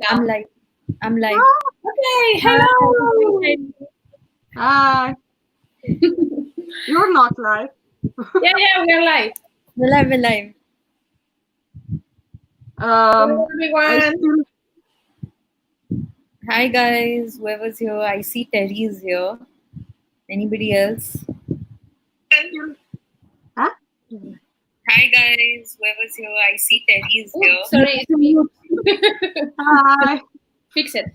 I'm live. I'm live. Okay, hello. Hi. You're not live. Yeah, we are live. We're live. We're live. Hello, I everyone. still Hi guys. Whoever's here, I see Terry is here. Anybody else? Huh? Hi guys. Whoever's here, I see Terry is here. Oops, sorry, it's me. Hi. Fix it.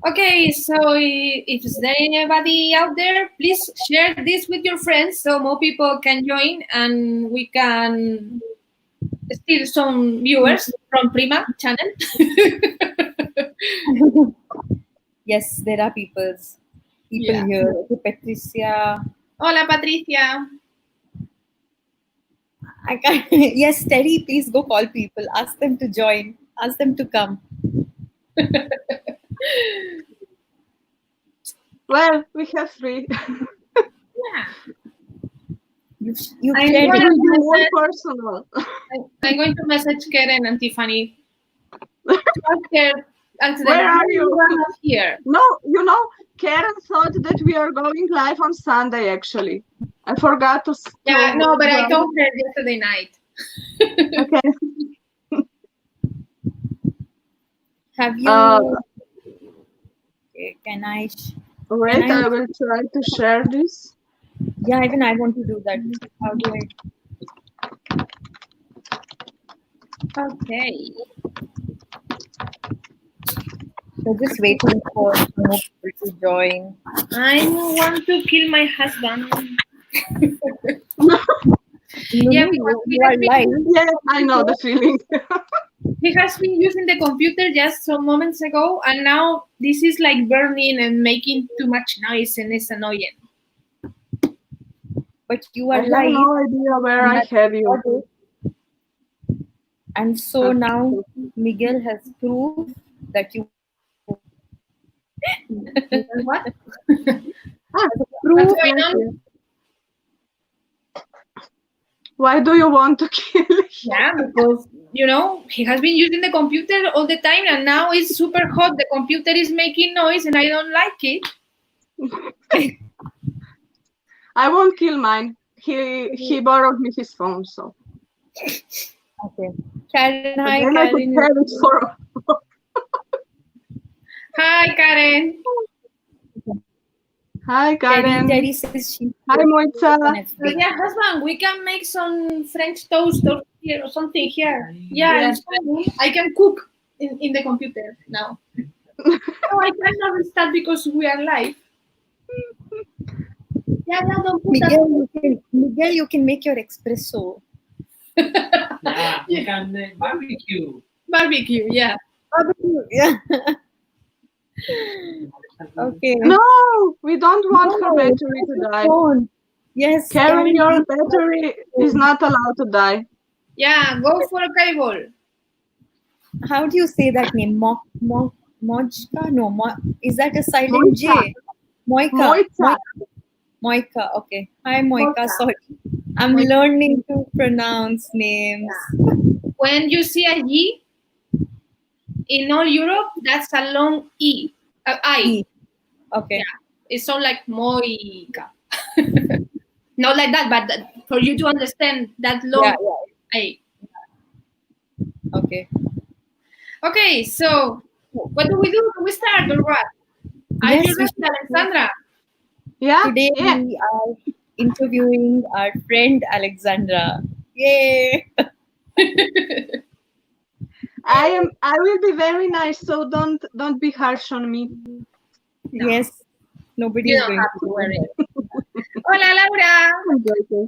Okay, so if there's anybody out there, please share this with your friends so more people can join and we can steal some viewers from Prima channel. Yes, there are people Yeah. here. Okay, Patricia. Hola, Patricia. I can't. Yes, Terry. Please go call people. Ask them to join. Ask them to come. Well, we have three. Yeah. You've I'm shared going it. We do more to personal. I'm going to message Karen and Tiffany. Ask her, Where are you? Here. No, Karen thought that we are going live on Sunday, actually. I forgot to. Yeah, no, but I told her yesterday night. Okay. Have you? Okay, can I? Wait, I will try to share this. Yeah, even I want to do that. How do I? Okay. So just waiting for more people to join. I want to kill my husband. Yeah, you are live. Yes, I know the feeling. He has been using the computer just some moments ago, and now this is like burning and making too much noise, and it's annoying. But you I are have live. no idea where I have you. And so now Miguel has proved that you What? proof. What's going on? Why do you want to kill him? Yeah, because he has been using the computer all the time, and now it's super hot. The computer is making noise, and I don't like it. I won't kill mine. He borrowed me his phone, so. Okay. Karen, But hi then I could Karen. have it for. Hi, Karen. Hi, Karen. Terry says she. Hi, Moitza. Yeah, husband, we can make some French toast or something here. Yeah, it's fine. I can cook in the computer now. No, I cannot restart because we are live. Yeah, don't put Miguel, you can make your espresso. Yeah, you can make barbecue. Barbecue, yeah. Barbecue, yeah. Okay. No, we don't want her battery to die. Phone. Yes. Karen, your battery is not allowed to die. Yeah, go for a cable. How do you say that name? Mojka? No, is that a silent J? Moika. Moika. Okay. Hi, Moika. Sorry. I'm learning to pronounce names. When you see a G in all Europe, that's a long E. I. Okay. Yeah. It sounds like Moika. Not like that, but for you to understand that long I. Okay. Okay, so what do we do? Do we start or what? Are you ready, Aleksandra? Yeah. Today we are interviewing our friend Aleksandra. Yay! I will be very nice, so don't be harsh on me. No. Yes. Nobody is going to worry. Hola, Laura.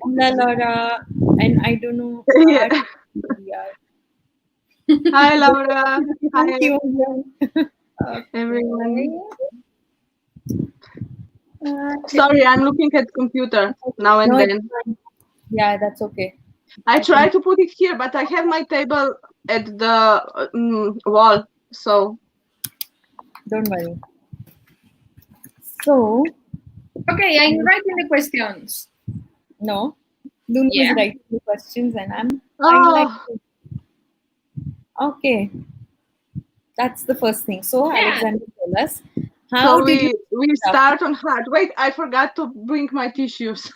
Hola, Laura. And I don't know. Yeah. Hi, Laura. Hi, everyone. Sorry, I'm looking at the computer now and then. Yeah, that's okay. I try to put it here, but I have my table at the wall, so. Don't worry. So. Okay, I'm writing the questions. No. Lulu is writing the questions and I'm. Okay, that's the first thing. So, Yeah. Alexander, tell us, how So did you we start on hard. Wait, I forgot to bring my tissues.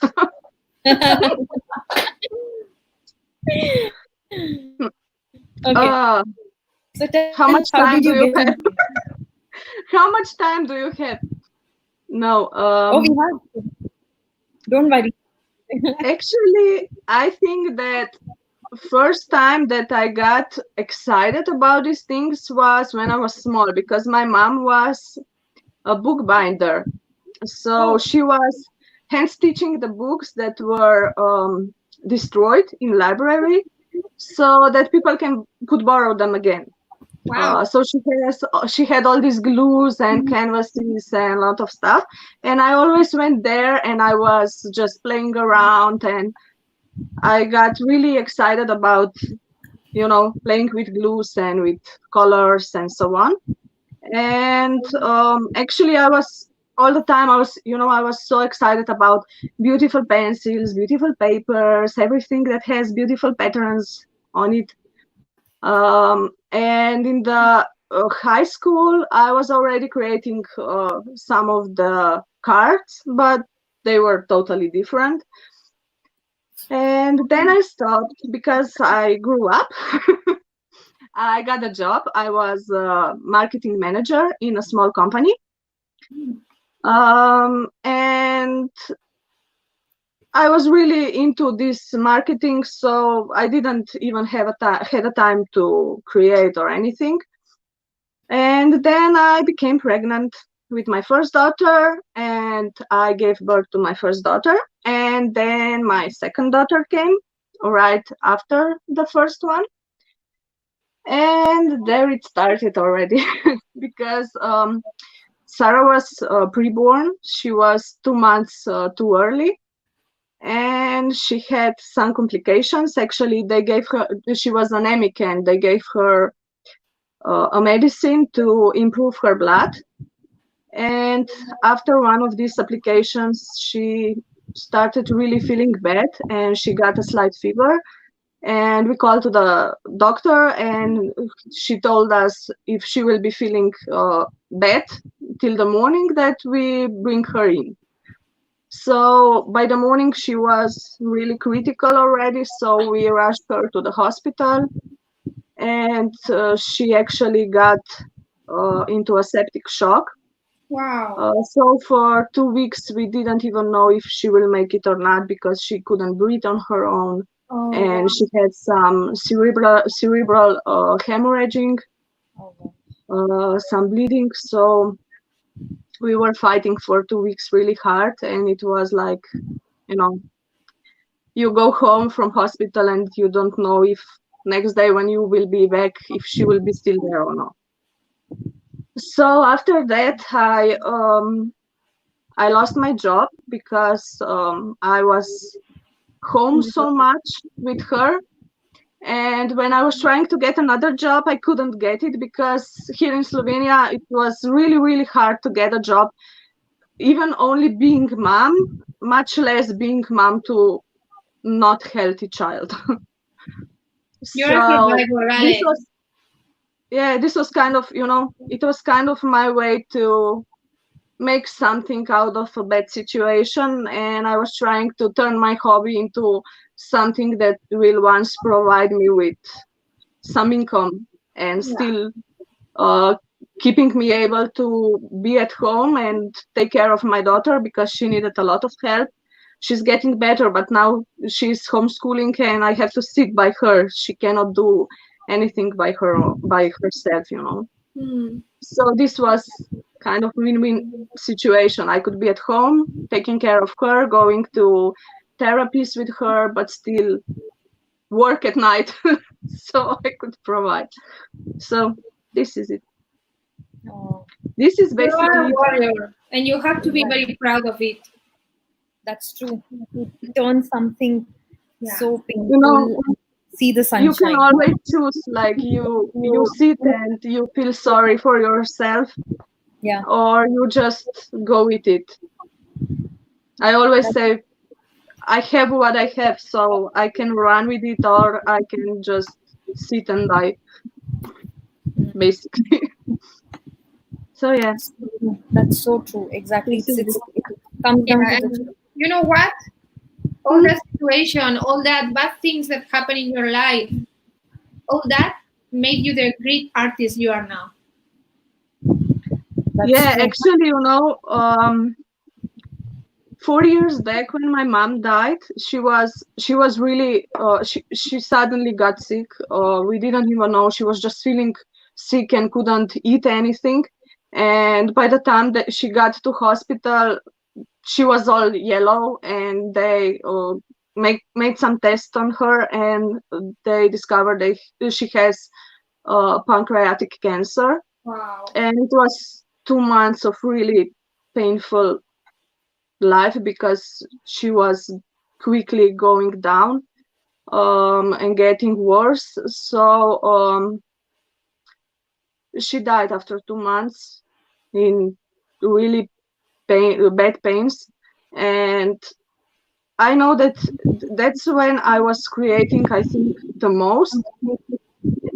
Okay, so tell How us, much how time did do you you get have? into it? How much time do you have? No, Oh, we have. Don't worry. actually, I think that first time that I got excited about these things was when I was small because my mom was a bookbinder. So Oh, she was hand stitching the books that were destroyed in library so that people could borrow them again. Wow. So she had all these glues and canvases and a lot of stuff, and I always went there and I was just playing around, and I got really excited about playing with glues and with colors and so on. And actually I was all the time I was so excited about beautiful pencils, beautiful papers, everything that has beautiful patterns on it. And in the high school, I was already creating some of the cards, but they were totally different. And then I stopped because I grew up. I got a job. I was a marketing manager in a small company. And I was really into this marketing, so I didn't even have had a time to create or anything. And then I became pregnant with my first daughter, and I gave birth to my first daughter. And then my second daughter came right after the first one. And there it started already because Sarah was preborn. She was 2 months too early, and she had some complications. Actually, she was anemic, and they gave her a medicine to improve her blood. And after one of these applications, she started really feeling bad, and she got a slight fever. And we called to the doctor, and she told us if she will be feeling bad till the morning, that we bring her in. So by the morning she was really critical already, so we rushed her to the hospital, and she actually got into a septic shock. Wow. So for 2 weeks we didn't even know if she will make it or not, because she couldn't breathe on her own, Oh, and she had some cerebral hemorrhaging, some bleeding. So we were fighting for 2 weeks really hard, and it was like, you go home from hospital and you don't know if next day when you will be back, if she will be still there or not. So after that, I lost my job because I was home so much with her. And when I was trying to get another job, I couldn't get it because here in Slovenia, it was really, really hard to get a job, even only being mom, much less being mom to not healthy child. You're a So survivor, this Ale. was, yeah, this was kind of, it was kind of my way to make something out of a bad situation, and I was trying to turn my hobby into something that will once provide me with some income and still keeping me able to be at home and take care of my daughter, because she needed a lot of help. She's getting better, but now she's homeschooling and I have to sit by her. She cannot do anything by herself. So this was kind of win-win situation. I could be at home taking care of her, going to therapies with her, but still work at night so I could provide. So this is it. Oh, This is You are a basically warrior, and you have to be very proud of it. that's true. To turn something Yeah. so you painful know and see the you can sunshine. always choose, like you sit and you feel sorry for yourself, Yeah, or you just go with it. I always say I have what I have, so I can run with it, or I can just sit and die. basically. So yeah, That's so true. Exactly. this is It comes Yeah, down to and the you know what? All that situation, all that bad things that happen in your life, all that made you the great artist you are now. that's yeah. true. Actually, 4 years back when my mom died, she was really she suddenly got sick. We didn't even know, she was just feeling sick and couldn't eat anything. And by the time that she got to hospital, she was all yellow, and they made some tests on her, and they discovered that she has pancreatic cancer. Wow. And it was 2 months of really painful life because she was quickly going down and getting worse. So she died after 2 months in really bad pains. And I know that that's when I was creating, I think, the most.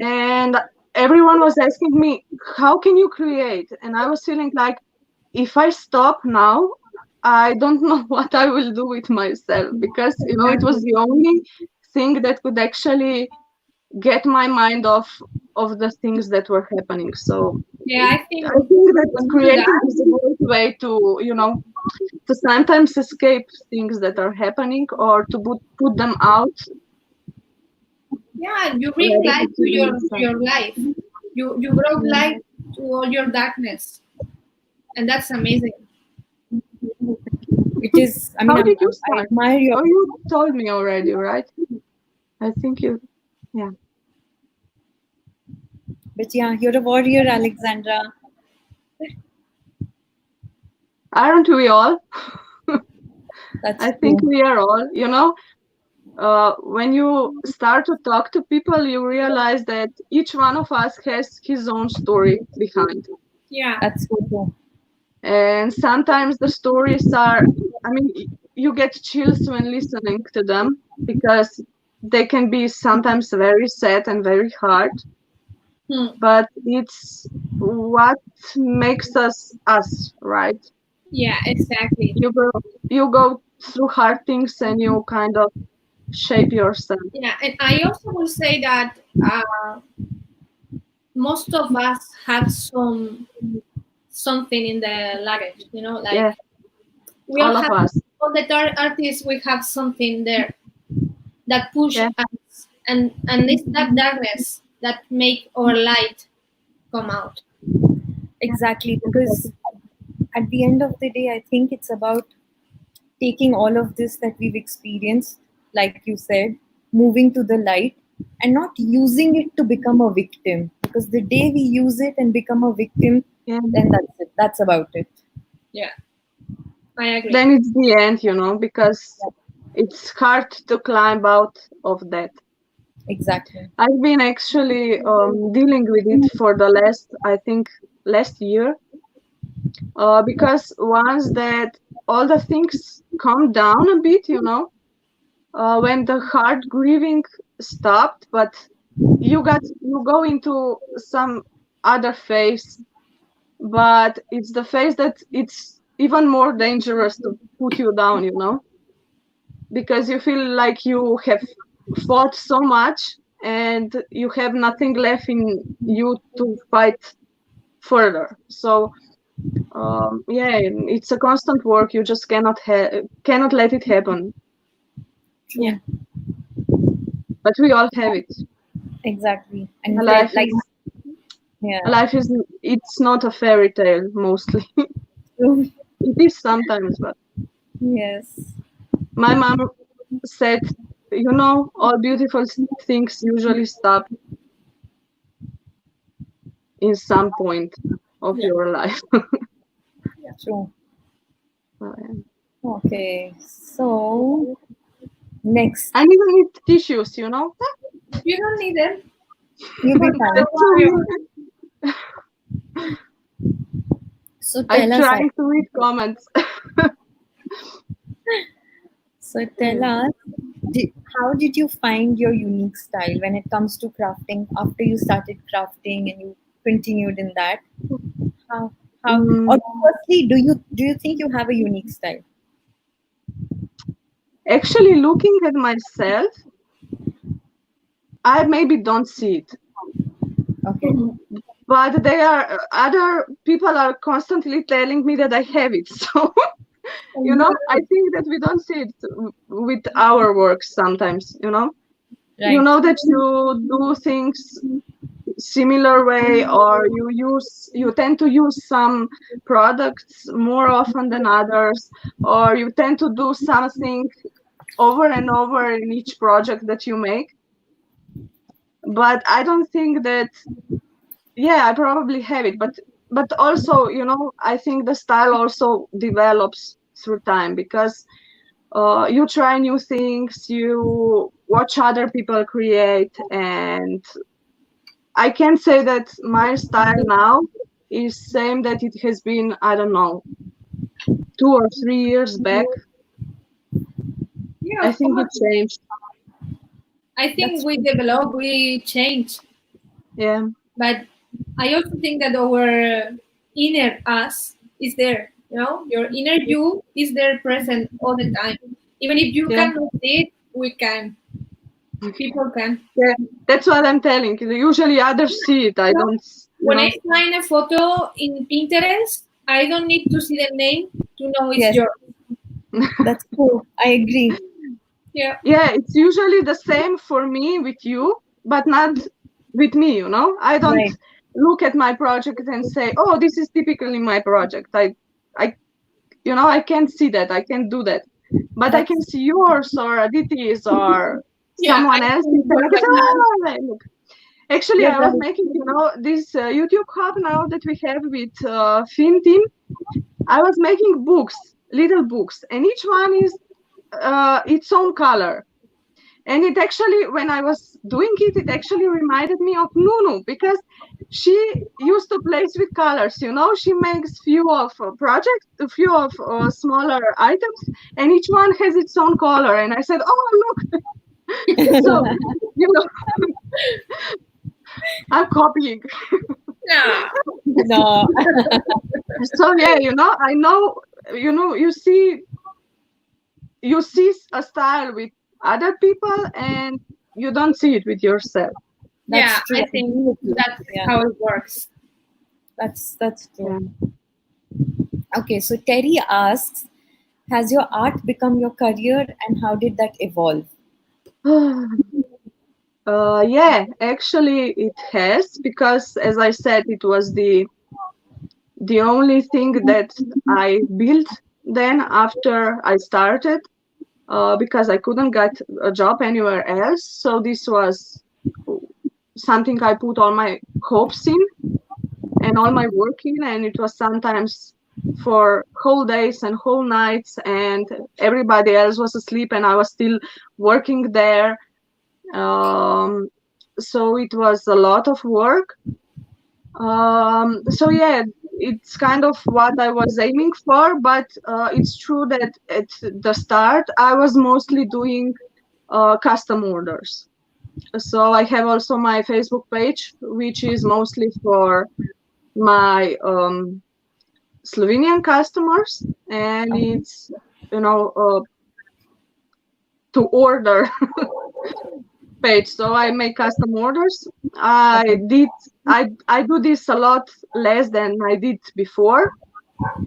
And everyone was asking me, how can you create? And I was feeling like, if I stop now, I don't know what I will do with myself, because it was the only thing that could actually get my mind off the things that were happening. So Yeah, I I think think that when you do creating that, is a great way to sometimes escape things that are happening, or to put them out. yeah, you bring Rather light than to killing your yourself. life. You brought light to all your darkness, and that's amazing. It is. I mean, How did you I start? admire your. Oh, you told me already, right? I think yeah. But yeah, you're a warrior, Alexandra. Aren't we all? That's I think true. we are all. When you start to talk to people, you realize that each one of us has his own story behind. Yeah, That's so true. And sometimes the stories are, I mean, you get chills when listening to them, because they can be sometimes very sad and very hard, hmm. but it's what makes us, right? Yeah, exactly. You go through hard things, and you kind of shape yourself. Yeah, and I also will say that most of us have something in the luggage. Yeah, Like we all all of have us. all the artists. We have something there that push Yeah, us, and it's that darkness that make our light come out. Exactly. Because at the end of the day, I think it's about taking all of this that we've experienced, like you said, moving to the light and not using it to become a victim. Because the day we use it and become a victim, yeah. then that's it. That's about it. Yeah, I agree. Then it's the end, because Yeah, it's hard to climb out of that. exactly. I've been actually dealing with it for the last year, because once that all the things calm down a bit, when the hard grieving stopped, but you go into some other phase, but it's the phase that it's even more dangerous to put you down, because you feel like you have fought so much, and you have nothing left in you to fight further. So yeah, it's a constant work. You just cannot let it happen. Yeah, True. But we all have it. Exactly. And Life like, is yeah. life is it's not a fairy tale mostly. True. It is sometimes, but Yes. my mom said, all beautiful things usually stop in some point of yeah, your life. True. So, yeah. Okay. So next, And even need tissues, you don't need them. you got time. Don't worry about So I'm tell us. trying to read comments. So tell us, how did you find your unique style when it comes to crafting after you started crafting and you continued in that. How or firstly, do you think you have a unique style? Actually, looking at myself, I maybe don't see it. Okay. But they are other people are constantly telling me that I have it. So I think that we don't see it with our work sometimes. Right. You know that you do things similar way, or you tend to use some products more often than others, or you tend to do something over and over in each project that you make. But I don't think that, I probably have it, but also, I think the style also develops through time, because you try new things, you watch other people create, and I can say that my style now is same that it has been, I don't know, 2 or 3 years back. Yeah, I think it changed. I think we develop, we change. Yeah. But I also think that our inner us is there. Your inner you is there, present all the time. Even if you cannot see it, we can. People can. Yeah, that's what I'm telling you. Usually others see it. I don't. When I find a photo in Pinterest, I don't need to see the name to know it's yours. That's true. I agree. Yeah. Yeah, it's usually the same for me with you, but not with me. I don't look at my project and say, "Oh, this is typically my project." I can't see that. I can't do that. But I can see yours or Aditi's or someone else. Look. Actually, I was making, this YouTube hub now that we have with Fin Team. I was making books, little books, and each one is its own color. And it actually, when I was doing it, it actually reminded me of Nunu, because she used to play with colors. She makes few of projects, a few of smaller items, and each one has its own color. And I said, "Oh, look!" So, I'm copying. No. So yeah, I know, you see a style with other people and you don't see it with yourself. That's true. I think that's how it works. That's true. Okay, so Terry asks, has your art become your career, and how did that evolve? Yeah, actually it has, because as I said, it was the only thing that I built then after I started, because I couldn't get a job anywhere else. So this was something I put all my hopes in and all my work in, and it was sometimes for whole days and whole nights, and everybody else was asleep and I was still working there. So it was a lot of work. So yeah, it's kind of what I was aiming for, but it's true that at the start I was mostly doing custom orders. So I have also my Facebook page, which is mostly for my Slovenian customers, and it's to order page. So I make custom orders. I do this a lot less than I did before,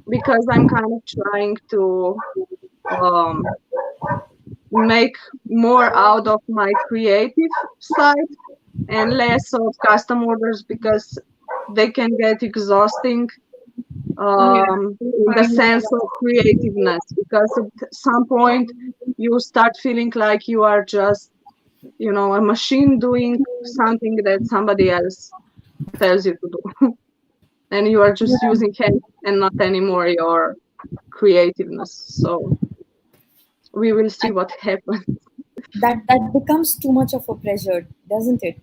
because I'm kind of trying to make more out of my creative side and less of custom orders, because they can get exhausting in the sense of creativeness, because at some point you start feeling like you are just a machine doing something that somebody else tells you to do. And you are just using hands and not anymore your creativeness. So we will see what happens. That becomes too much of a pressure, doesn't it?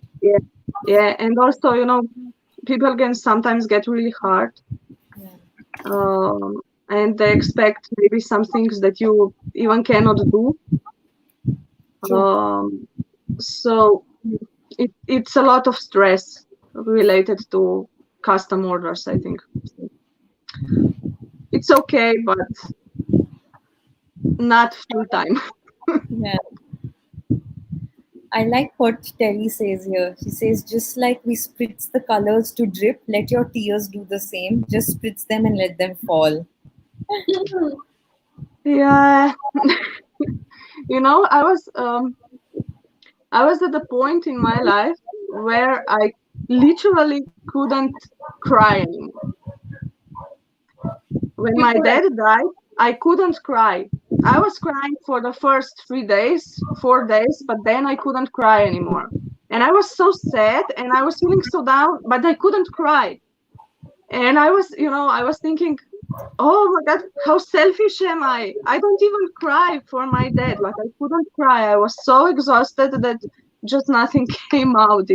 Yeah, and also people can sometimes get really hard, and they expect maybe some things that you even cannot do. So it's a lot of stress related to custom orders, I think. It's okay, but not full time. Yeah. I like what Terry says here. She says, just like we spritz the colors to drip, let your tears do the same. Just spritz them and let them fall. Yeah. I was at the point in my life where I literally couldn't cry anymore. When my dad died, I couldn't cry. I was crying for the first 3 days, 4 days, but then I couldn't cry anymore. And I was so sad and I was feeling so down, but I couldn't cry. And I was thinking, oh my God, how selfish am I? I don't even cry for my dad. Like, I couldn't cry. I was so exhausted that just nothing came out.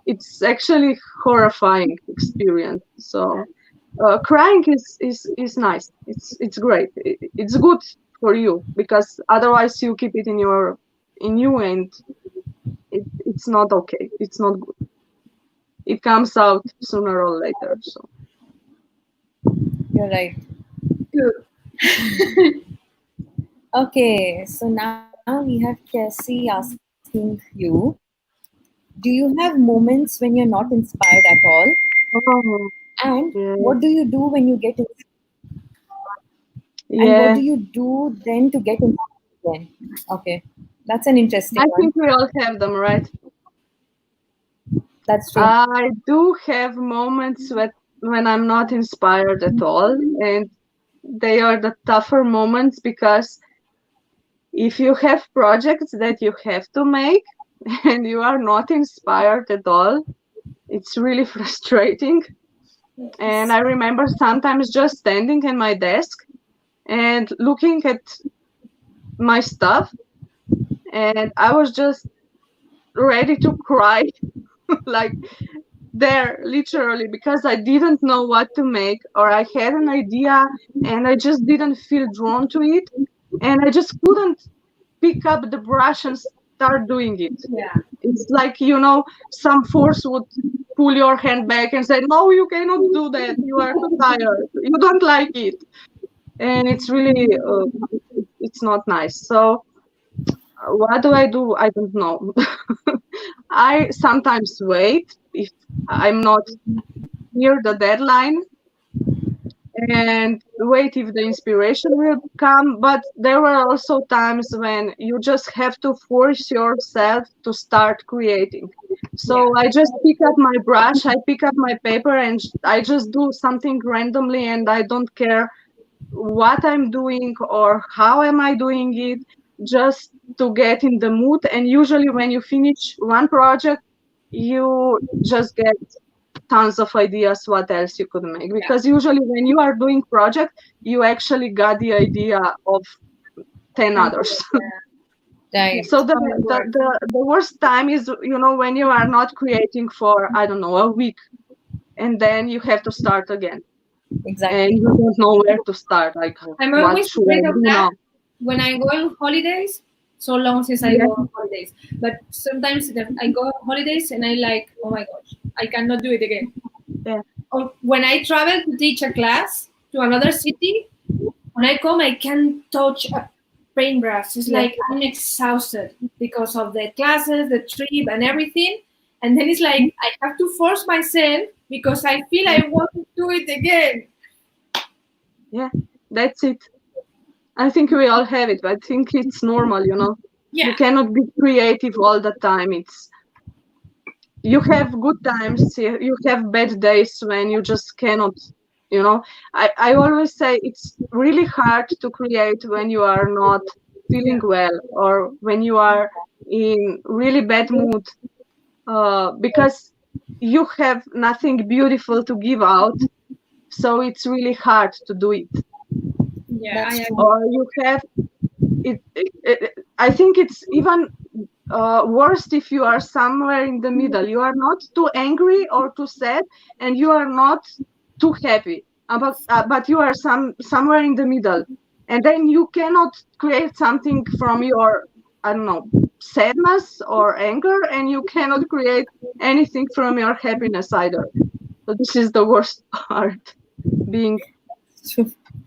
It's actually horrifying experience. So crying is nice. It's great. It's good for you, because otherwise you keep it in you, and it's not okay. It's not good. It comes out sooner or later. So You're right. Good. Okay, so now we have Cassie asking you, do you have moments when you're not inspired at all? oh, And yeah, what do you do when you get inspired? And what yeah. do you do then to get inspired again? Okay, that's an interesting I one. think we all have them, right? That's true. I do have moments when I'm not inspired at all, and they are the tougher moments, because if you have projects that you have to make and you are not inspired at all, it's really frustrating. And I remember sometimes just standing at my desk and looking at my stuff, and I was just ready to cry, like there, literally, because I didn't know what to make, or I had an idea and I just didn't feel drawn to it, and I just couldn't pick up the brush and start doing it. Yeah. It's like, some force would pull your hand back and say, no, you cannot do that, you are too tired, you don't like it. And it's really it's not nice. So what do? I don't know. I sometimes wait if I'm not near the deadline, and wait if the inspiration will come. But there were also times when you just have to force yourself to start creating. So I just pick up my brush, I pick up my paper, and I just do something randomly, and I don't care what I'm doing or how am I doing it, just to get in the mood. And usually when you finish one project, you just get tons of ideas what else you could make, because usually when you are doing project, you actually got the idea of 10 others. Right. So the worst time is, when you are not creating for, I don't know, a week, and then you have to start again. Exactly. And you don't know where to start. Like, I'm what always should I afraid of do that now? when I go on holidays. So long since I go on holidays, but sometimes I go on holidays and I like, oh my gosh, I cannot do it again. Yeah. Or when I travel to teach a class to another city, when I come, I can't touch a paintbrush. It's like I'm exhausted because of the classes, the trip, and everything. And then it's like I have to force myself because I feel I want to do it again. Yeah, that's it. I think we all have it, but I think it's normal, Yeah. You cannot be creative all the time. You have good times, you have bad days when you just cannot, I always say it's really hard to create when you are not feeling well, or when you are in really bad mood, because you have nothing beautiful to give out, so it's really hard to do it. Yeah, Or you have it, I think it's even worst if you are somewhere in the middle. You are not too angry or too sad, and you are not too happy, but you are somewhere in the middle, and then you cannot create something from your, I don't know, sadness or anger, and you cannot create anything from your happiness either. So this is the worst part, being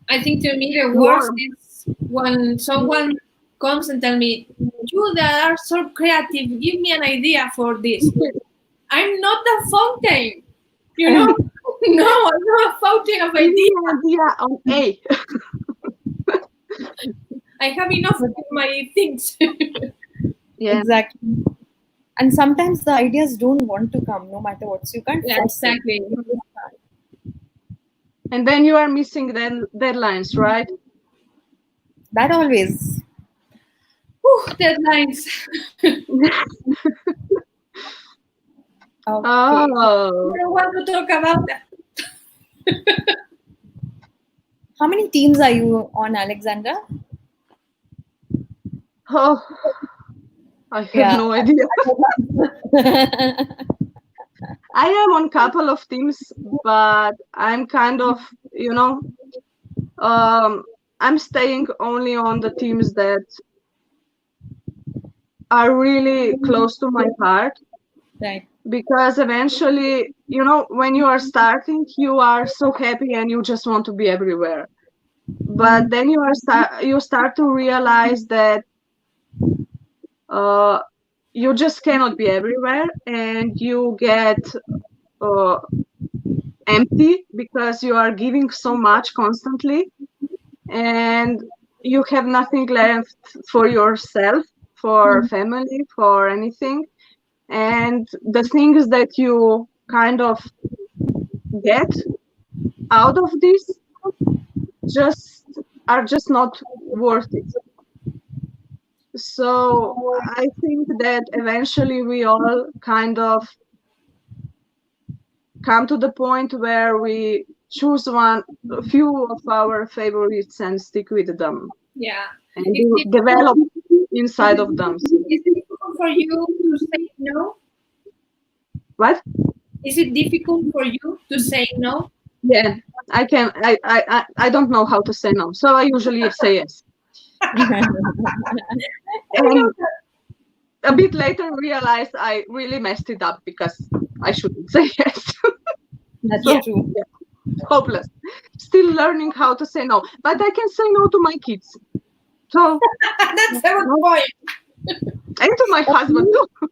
I think to me the worst is when someone comes and tell me, "You that are so creative, give me an idea for this." I'm not a fountain, you know. No, I'm not a fountain of ideas. idea on A. I have enough of my things. Yeah, Exactly. And sometimes the ideas don't want to come, no matter what. So you can't Yeah, force it. exactly. and then you are missing deadlines, right? That always. Whew, deadlines. Okay. I Oh, don't want to talk about that. How many teams are you on, Alexandra? oh, I have Yeah. no idea. I am on couple of teams, but I'm kind of, I'm staying only on the teams that are really close to my heart, Right. because eventually, when you are starting, you are so happy and you just want to be everywhere. But then you start to realize that you just cannot be everywhere, and you get uh, empty because you are giving so much constantly, and you have nothing left for yourself, for family, for anything. And the things that you kind of get out of this just are just not worth it. So I think that eventually we all kind of come to the point where we choose a few of our favorites and stick with them Yeah. and It's develop inside of them. Is it difficult for you to say no? What? Is it difficult for you to say no? Yeah, I don't know how to say no, so I usually say yes. And a bit later realized I really messed it up because I shouldn't say yes. That's So, true. yeah, hopeless. Still learning how to say no, but I can say no to my kids. So That's a good point. and to my husband too.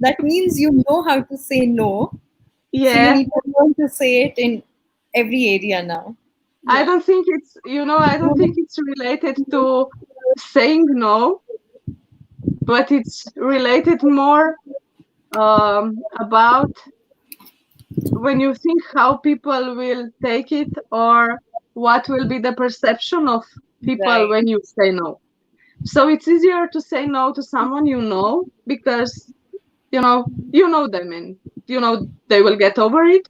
That means you know how to say no. So you Yeah, need to learn to say it in every area now. I don't think it's related to saying no, but it's related more about when you think how people will take it, or what will be the perception of people Right. when you say no. So it's easier to say no to someone because you know them, and they will get over it,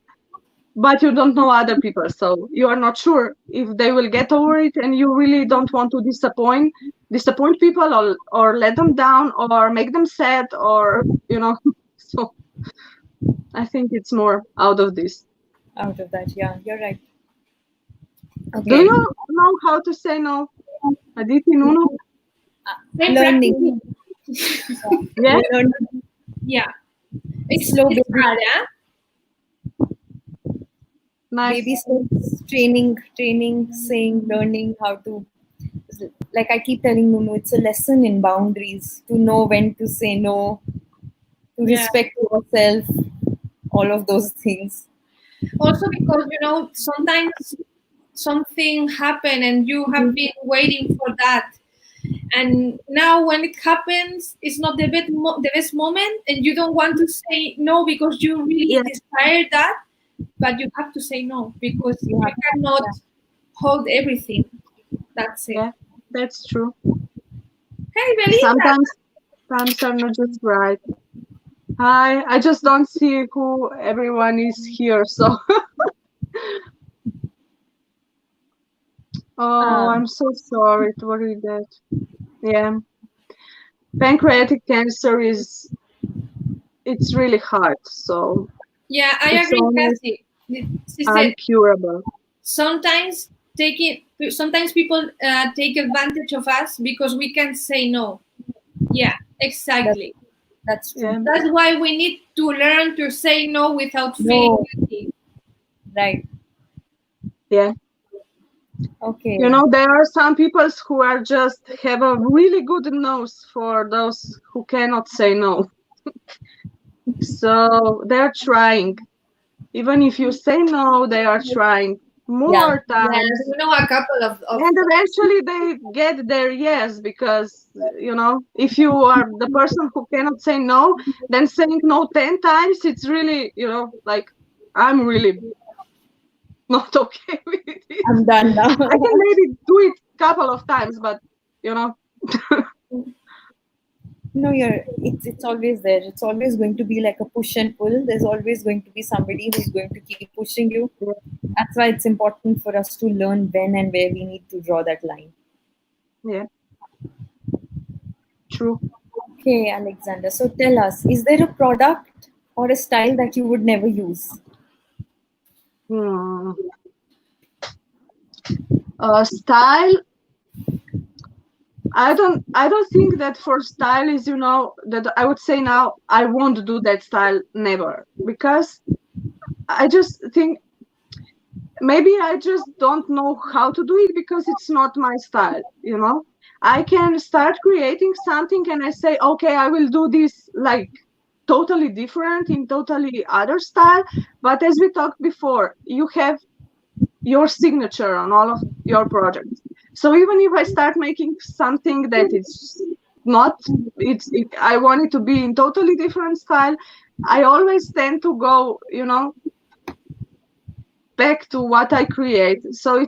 but you don't know other people, so you are not sure if they will get over it, and you really don't want to disappoint people, or let them down, or make them sad, or so I think it's more out of this. Out of that, yeah, you're right. Do Okay. you know how to say no, Aditi, Nuno? Learning. Yeah, We're learning. Yeah. It's Slow it's baby. hard, huh? nice. Baby steps, training, saying, learning how to. Like I keep telling Nunu, it's a lesson in boundaries, to know when to say no, to Yeah. respect yourself, all of those things. Also because sometimes something happen and you have been waiting for that, and now when it happens, it's not the best moment, and you don't want to say no because you really Yeah. desire that, but you have to say no because You you have to, cannot hold everything. That's it. Yeah, that's true. Can you believe that? Sometimes times are not just right. Hi, I just don't see who everyone is here, so oh, I'm so sorry to read that. Yeah, pancreatic cancer it's really hard, so Yeah, I it's agree, almost Cassie. She said uncurable. sometimes people take advantage of us because we can say no. Yeah, exactly. that's true. Yeah, That's why we need to learn to say no without feeling No, guilty. Right. Yeah. Okay. You know, there are some people who are just have a really good nose for those who cannot say no. So they're trying. Even if you say no, they are trying Yeah. more times. we know a couple of And eventually they get their yes, because, you know, if you are the person who cannot say no, then saying no 10 times, it's really, you know, like, I'm really not okay with it. I'm done now. I can maybe do it a couple of times, but, you know, No, it's always there. It's always going to be like a push and pull. There's always going to be somebody who's going to keep pushing you. That's why it's important for us to learn when and where we need to draw that line. yeah, true. Okay, Alexander. So tell us, is there a product or a style that you would never use? Hmm. Style, I don't think that for style is, you know, that I would say now I won't do that style, never, because I just think maybe I just don't know how to do it because it's not my style, you know. I can start creating something and I say, okay, I will do this like totally different in totally other style, but as we talked before, you have your signature on all of your projects. So even if I start making something that it's not, I want it to be in totally different style, I always tend to go, you know, back to what I create. So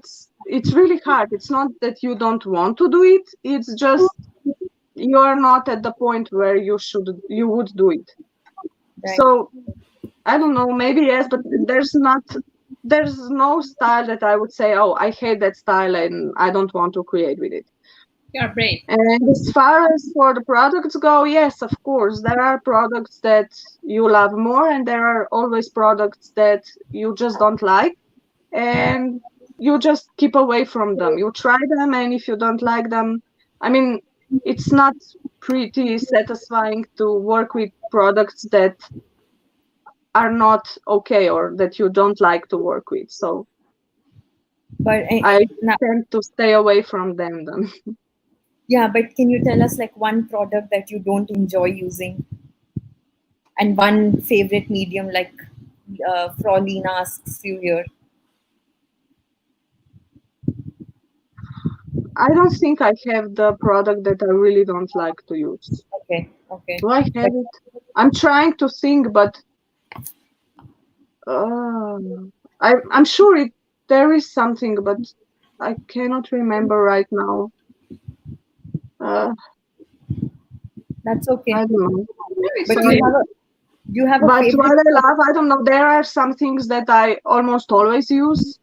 it's really hard. It's not that you don't want to do it. It's just you are not at the point where you would do it. Right. So I don't know, maybe yes, but there's no style that I would say, oh, I hate that style and I don't want to create with it. you're brave. And as far as for the products go, yes, of course, there are products that you love more, and there are always products that you just don't like, and you just keep away from them. You try them, and if you don't like them, I mean, it's not pretty satisfying to work with products that are not okay or that you don't like to work with. So But I now, tend to stay away from them then. yeah, but can you tell us like one product that you don't enjoy using and one favorite medium like Fraulein asks you here? I don't think I have the product that I really don't like to use. Okay, okay. Do I But have it? I'm trying to think, but I'm sure there is something, but I cannot remember right now. that's okay. I don't know. But Sorry. you have a But favorite. what I love, I don't know. There are some things that I almost always use.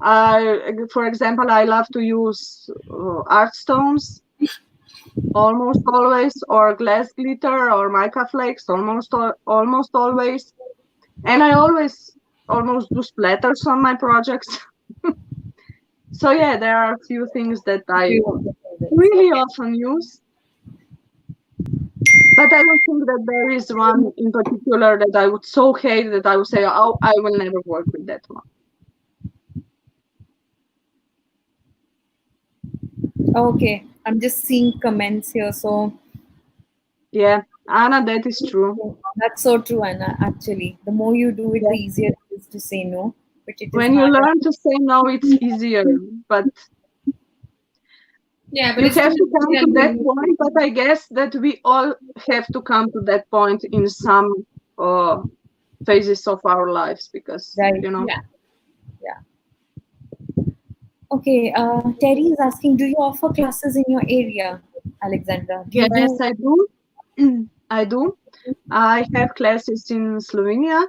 For example, I love to use art stones almost always, or glass glitter, or mica flakes almost always. And I always almost do splatters on my projects. So yeah, there are a few things that I really often use. But I don't think that there is one in particular that I would so hate that I would say, oh, I will never work with that one. Okay, I'm just seeing comments here. So Yeah, Anna, that is true. that's so true, Anna. Actually, the more you do it, Yeah. the easier it is to say no. But it is When you harder. learn to say no, it's easier. But Yeah, but you it's have to come to that point. But I guess that we all have to come to that point in some phases of our lives, because Right. you know. Yeah. Okay, Terry is asking, do you offer classes in your area, Alexandra? Do you Yes, do? I do. I do. I have classes in Slovenia.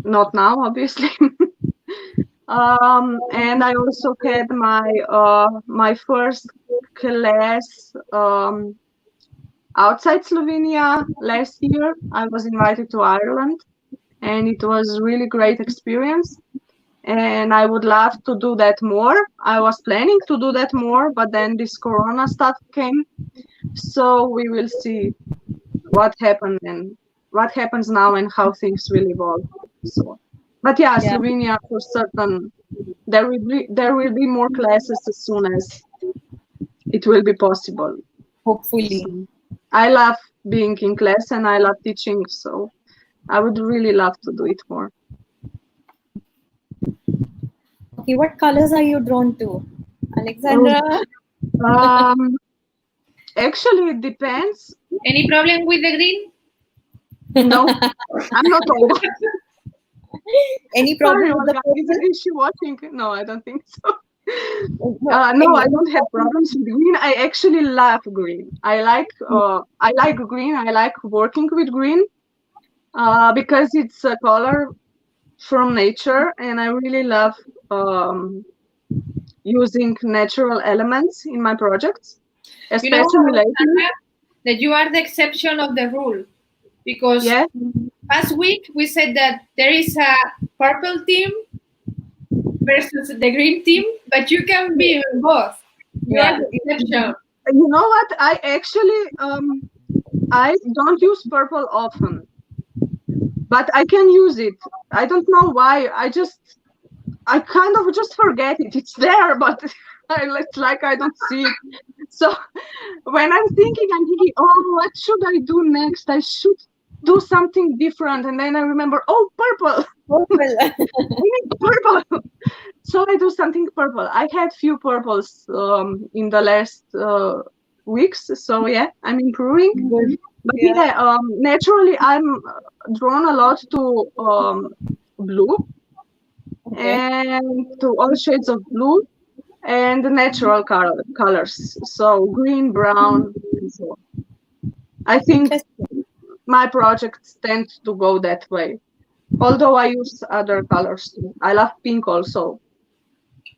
Not now, obviously. And I also had my first class outside Slovenia last year. I was invited to Ireland, and it was really great experience. And I would love to do that more. I was planning to do that more, but then this Corona stuff came. So we will see what happens now and how things will evolve. So But yeah, Yeah. Slovenia for certain. There will be more classes as soon as it will be possible. Hopefully. So, I love being in class and I love teaching, so I would really love to do it more. Okay, what colors are you drawn to, Alexandra? Um, Actually, it depends. Any problem with the green? No, I'm not old. Any Sorry, problem with the Olga. purple? Is she watching? No, I don't think so. No, No, I don't have problems with green. I actually love green. I like green. I like working with green because it's a color from nature, and I really love using natural elements in my projects, especially lately. Alexandra, that you are the exception of the rule, because Yeah, last week we said that there is a purple team versus the green team, but you can be in both. You are the exception. you know what? I actually I don't use purple often, but I can use it. I don't know why. I kind of just forget it. It's there, but it's like I don't see it. So when I'm thinking, oh, what should I do next? I should do something different. And then I remember, oh, purple. Purple. I need purple. So I do something purple. I had few purples in the last weeks. So yeah, I'm improving. Good. But Yeah. naturally, I'm drawn a lot to blue. Okay. And to all shades of blue and the natural colors, so green, brown, and so on. I think Interesting. my projects tend to go that way, although I use other colors too. I love pink also.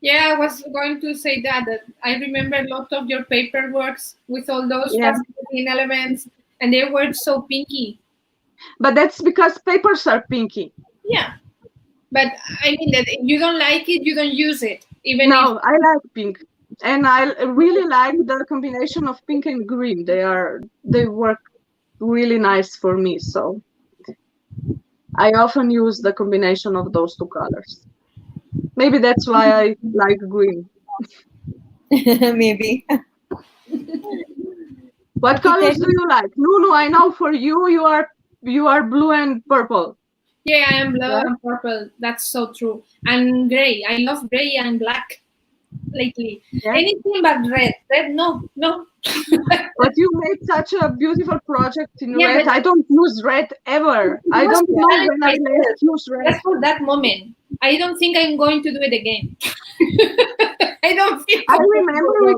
Yeah, I was going to say that I remember a lot of your paperworks with all those Yeah. fascinating elements, and they were so pinky. But that's because papers are pinky. Yeah, but I mean that if you don't like it, you don't use it. Even No, I like pink, and I really like the combination of pink and green. They work really nice for me, so I often use the combination of those two colors. Maybe that's why I like green. Maybe. What colors do you like? Lulu, I know for you, you are blue and purple. Yeah, I am blue Right? and purple. That's so true. And gray. I love gray and black lately. Yeah. Anything but red. Red, no. But you made such a beautiful project in Yeah, red. but- I don't use red ever. I don't know when I last use red. That's for that moment. I don't think I'm going to do it again. I don't feel. I remember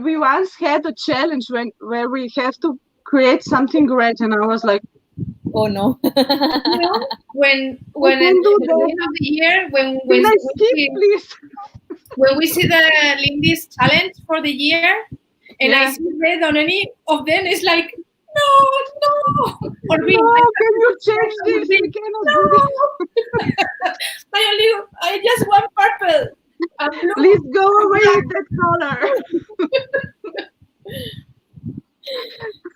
we once had a challenge where we have to create something red, and I was like, Oh no. You know, when can at do the that. beginning of the year, when can I skip, please? when we see the Lindy's challenge for the year, and I Yeah. see red on any of them, it's like no. Or green. No, can you change this? We cannot do this. I just want purple. And blue. Please go away with that color.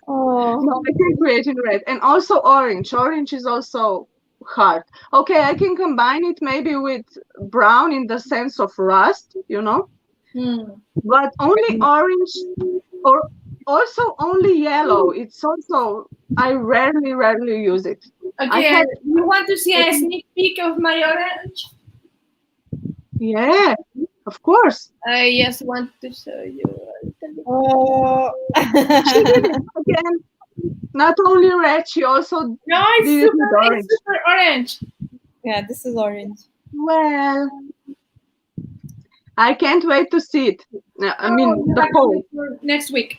Oh. No, I can create in red. And also orange. Orange is also hard. Okay, I can combine it maybe with brown in the sense of rust, but only orange or also only yellow. It's also, I rarely use it. Okay, you want to see a sneak peek of my orange? Yeah, of course. I just want to show you a little bit. Oh. She did it again. Not only red, she also No, did it with orange. it's super orange. Yeah, this is orange. Well, I can't wait to see it. I mean, you the have to poll. wait for next week.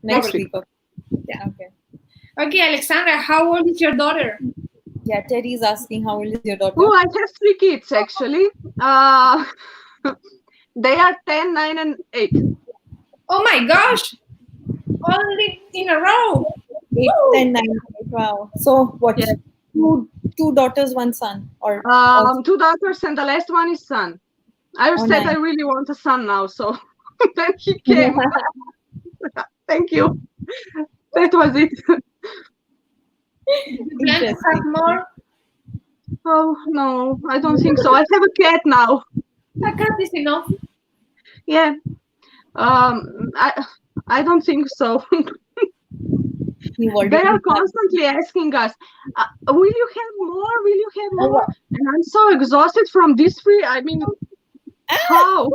Next week. week. Yeah. Okay. Okay, Alexandra, how old is your daughter? Yeah, Terry's asking how old is your daughter? Oh, I have 3 kids actually. They are 10, 9, and 8. Oh my gosh! Only in a row. 8, 10, 9. Wow. So what? Yeah. Two daughters, one son, or 2 daughters, and the last one is son. I said nice. I really want a son now, so then he came. Thank you. That was it. You plan to have more? Oh no, I don't think so. I have a cat now. A cat is enough. Yeah. I don't think so. You already They are have. constantly asking us, will you have more? Will you have more? And I'm so exhausted from this three. I mean, how?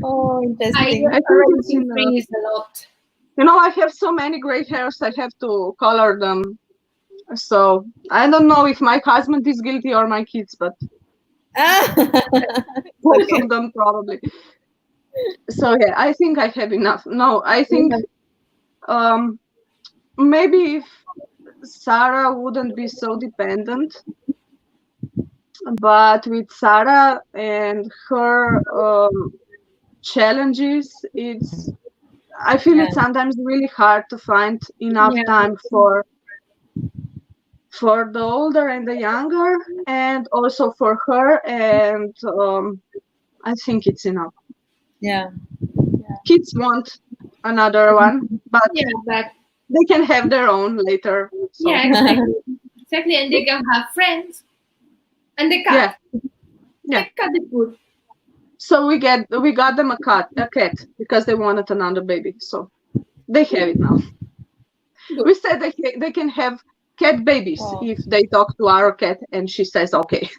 Oh, I interesting. I think already it's enough. increased a lot. I have so many gray hairs, I have to color them. So I don't know if my husband is guilty or my kids, but both Okay. of them probably. So yeah, I think I have enough. No, I think maybe if Sarah wouldn't be so dependent, but with Sarah and her challenges, I feel it's sometimes really hard to find enough time for the older and the younger, and also for her, and I think it's enough. Yeah. Kids want another one, but Yeah, but they can have their own later. So. yeah, exactly, and they can have friends, and the cat. Yeah. The cat is good. So we got them a cat because they wanted another baby. So they have it now. Good. We said they can have cat babies if they talk to our cat, and she says okay.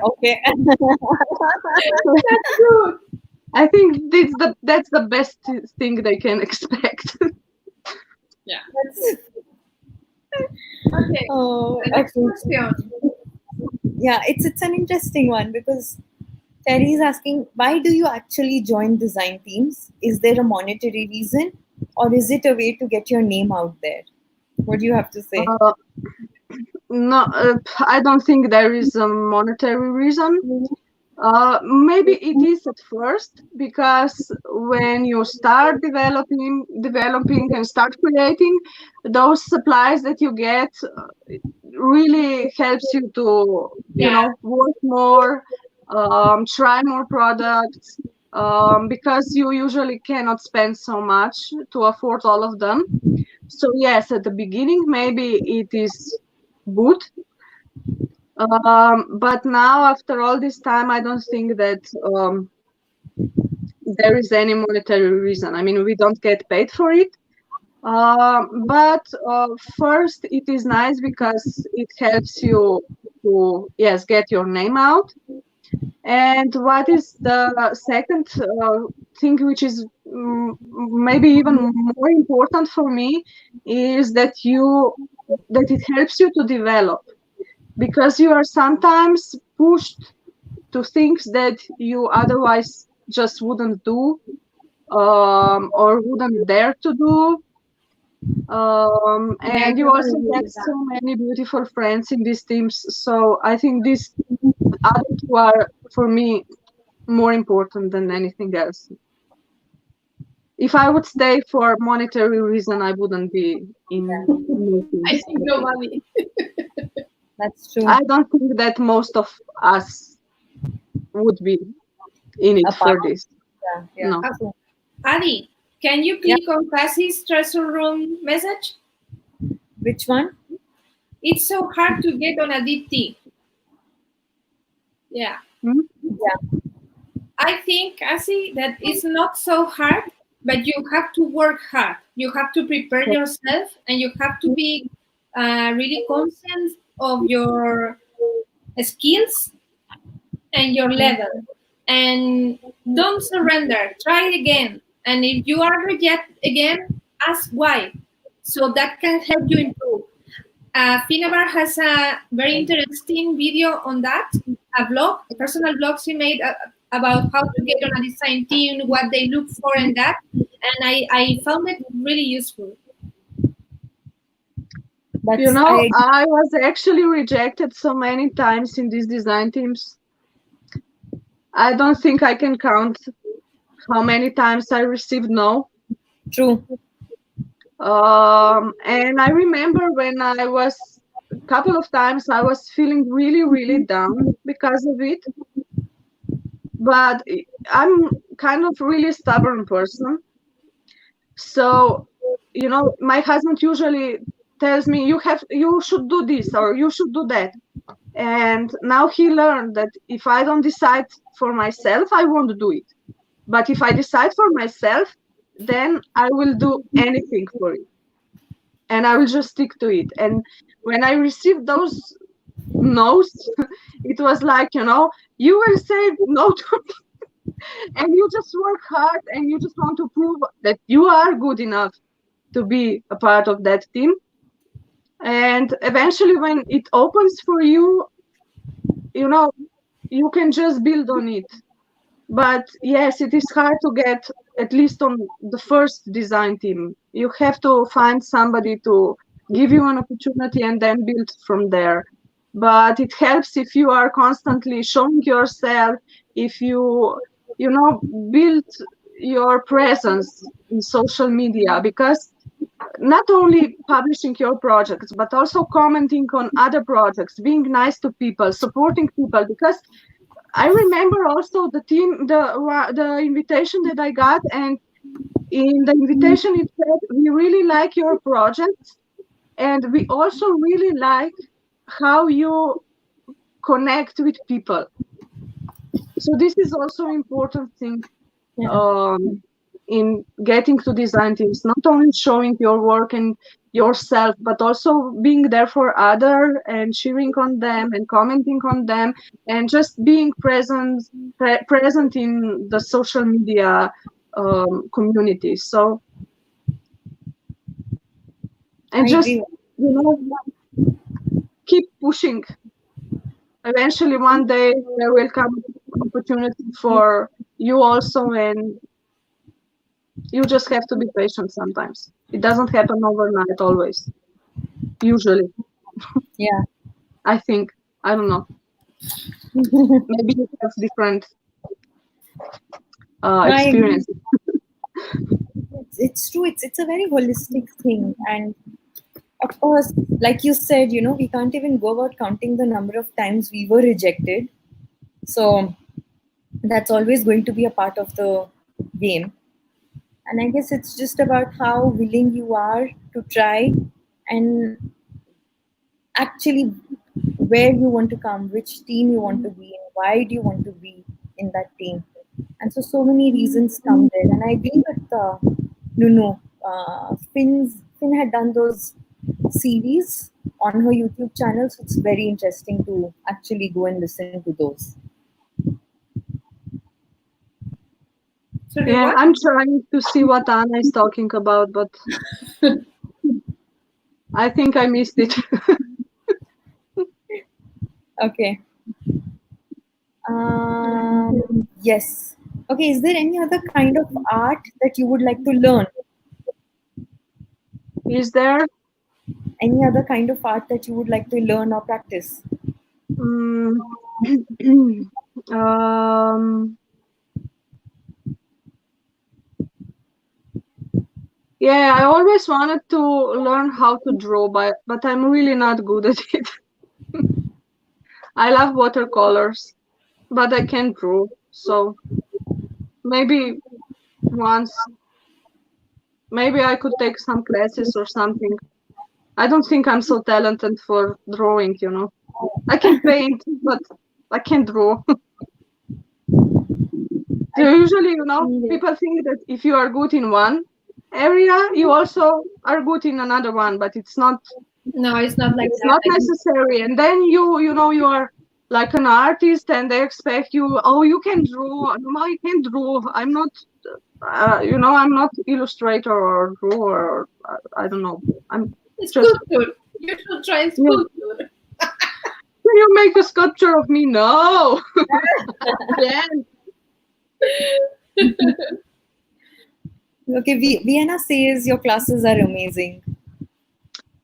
Okay. That's good. I think that's the best thing they can expect. Yeah. Okay. Oh, The next okay. question. Yeah, it's an interesting one because Terry is asking, why do you actually join design teams? Is there a monetary reason, or is it a way to get your name out there? What do you have to say? No, I don't think there is a monetary reason. Maybe it is at first, because when you start developing and start creating, those supplies that you get really helps you to work more, try more products, because you usually cannot spend so much to afford all of them. So yes, at the beginning maybe it is good, but now after all this time, I don't think that there is any monetary reason. I mean, we don't get paid for it. But first, it is nice because it helps you to get your name out. And what is the second thing, which is maybe even more important for me, is that it helps you to develop, because you are sometimes pushed to things that you otherwise just wouldn't do, or wouldn't dare to do. And you also get so many beautiful friends in these teams. So I think these other two are, for me, more important than anything else. If I would stay for monetary reason, I wouldn't be in. I think no money. That's true. I don't think that most of us would be in it for this. Yeah. No. Adi, can you click on Cassie's treasure room message? Which one? It's so hard to get on Aditi. Yeah. Yeah. I think, Cassie, that it's not so hard, but you have to work hard. You have to prepare yourself, and you have to be really conscious of your skills and your level. And don't surrender. Try it again. And if you are rejected again, ask why. So that can help you improve. Finabar has a very interesting video on that, a personal blog she made about how to get on a design team, what they look for and that. And I found it really useful. I was actually rejected so many times in these design teams. I don't think I can count how many times I received no. True. And I remember when I was a couple of times I was feeling really, really down because of it. But I'm kind of really stubborn person. So, my husband usually tells me you should do this or you should do that. And now he learned that if I don't decide for myself, I won't do it. But if I decide for myself, then I will do anything for it. And I will just stick to it. And when I received those no's, it was like, you will say no to me. And you just work hard and you just want to prove that you are good enough to be a part of that team. And eventually when it opens for you, you can just build on it. But yes, it is hard to get at least on the first design team. You have to find somebody to give you an opportunity and then build from there. But it helps if you are constantly showing yourself, if you build your presence in social media, because not only publishing your projects, but also commenting on other projects, being nice to people, supporting people. Because I remember also the invitation that I got, and in the invitation it said, we really like your projects, and we also really like how you connect with people. So this is also important thing. Yeah. In getting to design teams, not only showing your work and yourself, but also being there for others and cheering on them and commenting on them and just being present in the social media community. So, and just keep pushing. Eventually one day there will come opportunity for you also, and you just have to be patient sometimes. It doesn't happen overnight always. Usually. Yeah. I think. I don't know. Maybe you have different experiences. It's true. It's a very holistic thing. And of course, like you said, we can't even go about counting the number of times we were rejected. So that's always going to be a part of the game. And I guess it's just about how willing you are to try and actually where you want to come, which team you want to be in, why do you want to be in that team. And so many reasons come there. And I agree with Nunu. Finn had done those series on her YouTube channel, so it's very interesting to actually go and listen to those. Yeah, I'm trying to see what Anna is talking about, but I think I missed it. Okay. Yes. Okay, is there any other kind of art that you would like to learn? Is there any other kind of art that you would like to learn or practice? Yeah, I always wanted to learn how to draw, but I'm really not good at it. I love watercolors, but I can't draw. So maybe once, maybe I could take some classes or something. I don't think I'm so talented for drawing, I can paint, but I can't draw. So usually, people think that if you are good in one area, you also are good in another one, but it's not. No, it's not like it's that. Not necessary. And then you are like an artist, and they expect you. Oh, you can draw. No, I can't draw. I'm not. I'm not illustrator or drawer. Or, I don't know. I'm sculpture. You should try sculpture. Can you make a sculpture of me? No. Yeah. Okay, Vienna says your classes are amazing.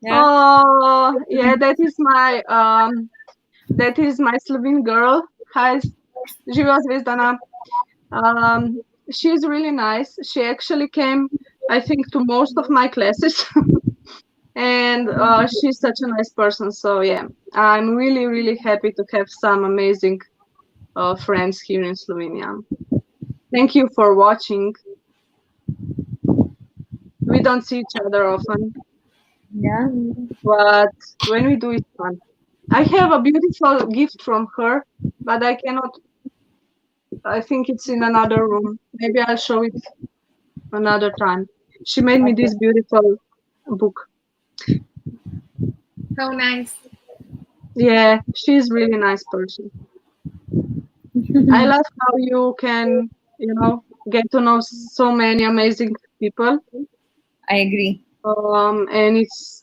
Yeah. Oh, yeah, that is my Slovene girl. Hi, Živa Zvezdana. She's really nice. She actually came, I think, to most of my classes. And she's such a nice person. So yeah, I'm really, really happy to have some amazing friends here in Slovenia. Thank you for watching. We don't see each other often. Yeah. but when we do, it's fun. I have a beautiful gift from her, but I cannot. I think it's in another room. Maybe I'll show it another time. She made me Okay. this beautiful book. How nice. Yeah, she's really nice person. I love how you can, get to know so many amazing people. I agree. And it's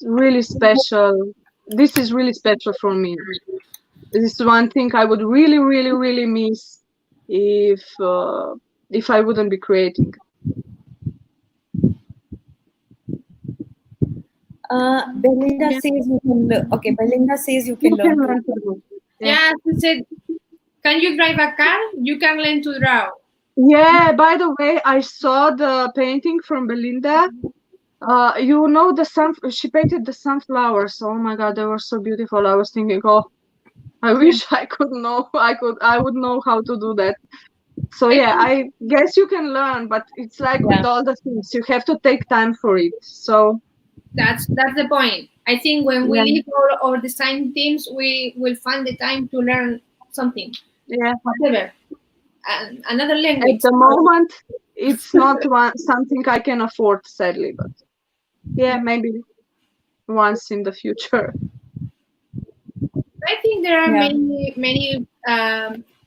really special. This is really special for me. This is one thing I would really, really, really miss if I wouldn't be creating. Belinda Yeah, says you can learn. Okay, Belinda says you can you can learn to. learn to do. Yeah. Yeah, she said, can you drive a car? You can learn to draw. Yeah. By the way, I saw the painting from Belinda. The sun. She painted the sunflowers. Oh my God, they were so beautiful. I was thinking, oh, I wish I could know. I would know how to do that. So I yeah, think I guess you can learn, but it's like with Yeah, all the things, you have to take time for it. So that's the point. I think when we yeah, leave our design teams, we will find the time to learn something, yeah. whatever, another At language. the moment, it's not something I can afford, sadly, but yeah, maybe once in the future. I think there are yeah, many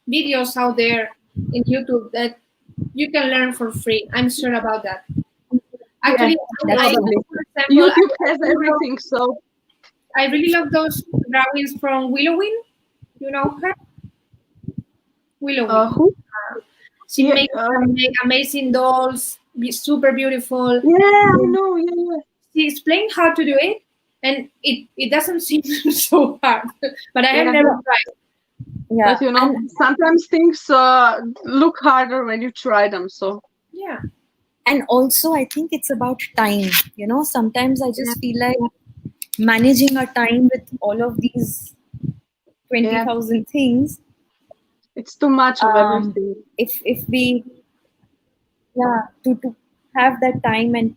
videos out there in YouTube that you can learn for free. I'm sure about that. Yeah, Actually, that's I probably. for example, YouTube has everything, so I really love those drawings from Willowin. You know her, Willowin. who? She Yeah, makes amazing dolls, super beautiful. yeah, I know. Yeah, yeah. She explained how to do it, and it doesn't seem so hard. But I have Yeah. never tried. yeah, But and sometimes things look harder when you try them. So Yeah, also I think it's about time. Sometimes I yeah, just feel like managing our time with all of these twenty yeah, thousand things. it's too much of Um, everything. if we to have that time and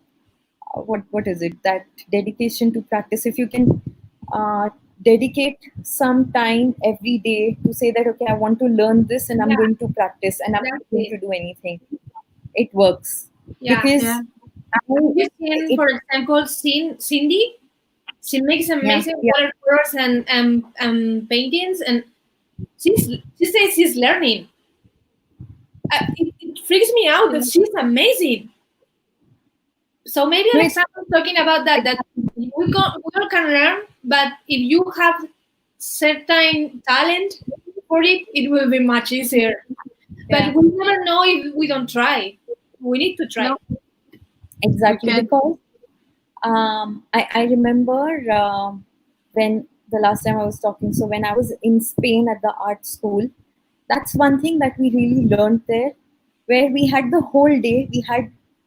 what is it, that dedication to practice, if you can uh, dedicate some time every day to say that okay, I want to learn this and I'm yeah, going to practice and I'm not that's going it. to do anything, it works. Yeah. Yeah, Because Have I, you seen, it for example, Cindy? She makes yeah, amazing yeah, watercolors and paintings, and she says she's learning. It freaks me out that yeah. she's amazing. So maybe no, it's Alexander talking about that we all can learn, but if you have certain talent for it, it will be much easier. But yeah, we never know if we don't try. We need to try. No, we exactly. can. Because I remember when the last time I was talking, so when I was in Spain at the art school, that's one thing that we really learned there, where we had the whole day.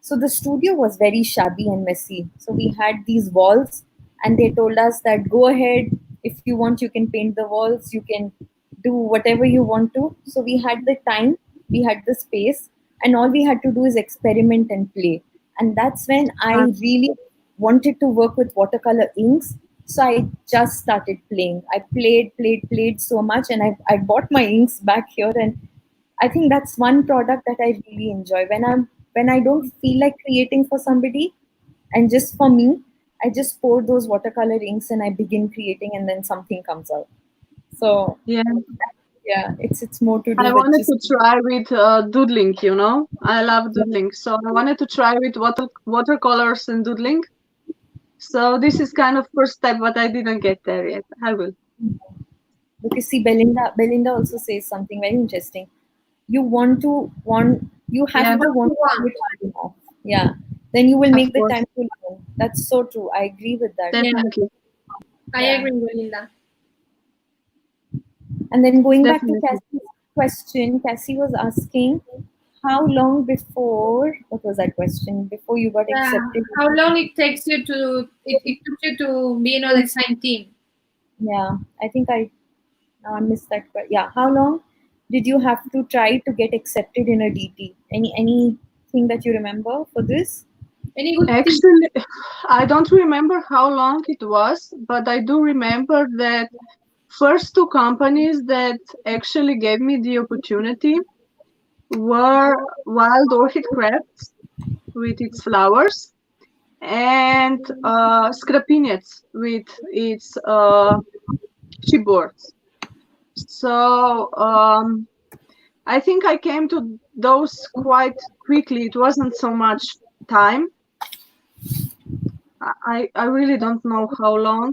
So the studio was very shabby and messy. So we had these walls, and they told us that go ahead, if you want, you can paint the walls, you can do whatever you want to. So we had the time, we had the space, and all we had to do is experiment and play. And that's when I Uh, really wanted to work with watercolor inks. So I just started playing. I played so much, and I bought my inks back here. And I think that's one product that I really enjoy when I don't feel like creating for somebody, and just for me, I just pour those watercolor inks and I begin creating, and then something comes out. So yeah, yeah, it's more to do I with wanted just to try with doodling. I love doodling, so I wanted to try with watercolors and doodling. So this is kind of first step, but I didn't get there yet. I will. because see, Belinda also says something very interesting. You have Yeah, to want You to do want. it hard enough. Yeah, then you will of make the course, time to learn. That's so true. I agree with that. Yeah, definitely, I Yeah. agree with Linda. And then going back to definitely. Cassie's question, Cassie was asking how long before, what was that question, before you got Yeah. accepted? How long it takes you to it took you to be on the same team? Yeah, I think I missed that. Yeah, how long did you have to try to get accepted in a DT? Anything that you remember for this? Any good thing? Actually, I don't remember how long it was, but I do remember that first two companies that actually gave me the opportunity were Wild Orchid Crafts with its flowers and Scrapinets with its chipboards. So I think I came to those quite quickly. It wasn't so much time. I really don't know how long.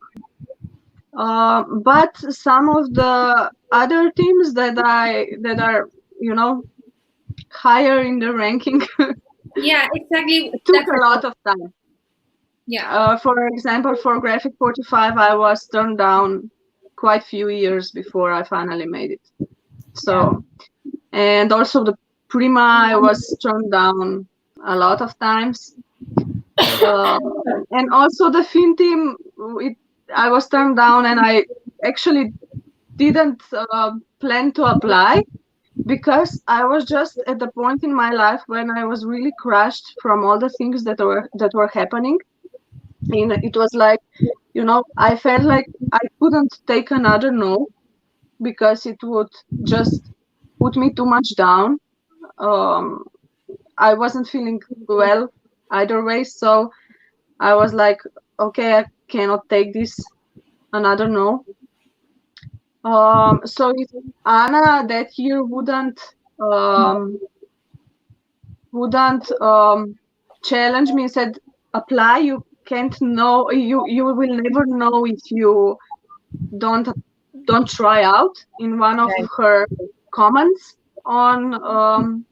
But some of the other teams that are, you know, higher in the ranking Yeah, exactly. took That's a lot of time. Yeah. For example, for Graphic 45, I was turned down quite few years before I finally made it. So, and also the Prima, I was turned down a lot of times. And also the Fin team, I was turned down, and I actually didn't plan to apply because I was just at the point in my life when I was really crushed from all the things that were happening. And it was like, you know, I felt like I couldn't take another no because it would just put me too much down. Um, I wasn't feeling well either way, so I was like, okay, I cannot take this another no. So if Anna that year wouldn't challenge me and said, apply, you can't know, you will never know if you don't try out, in one of her comments on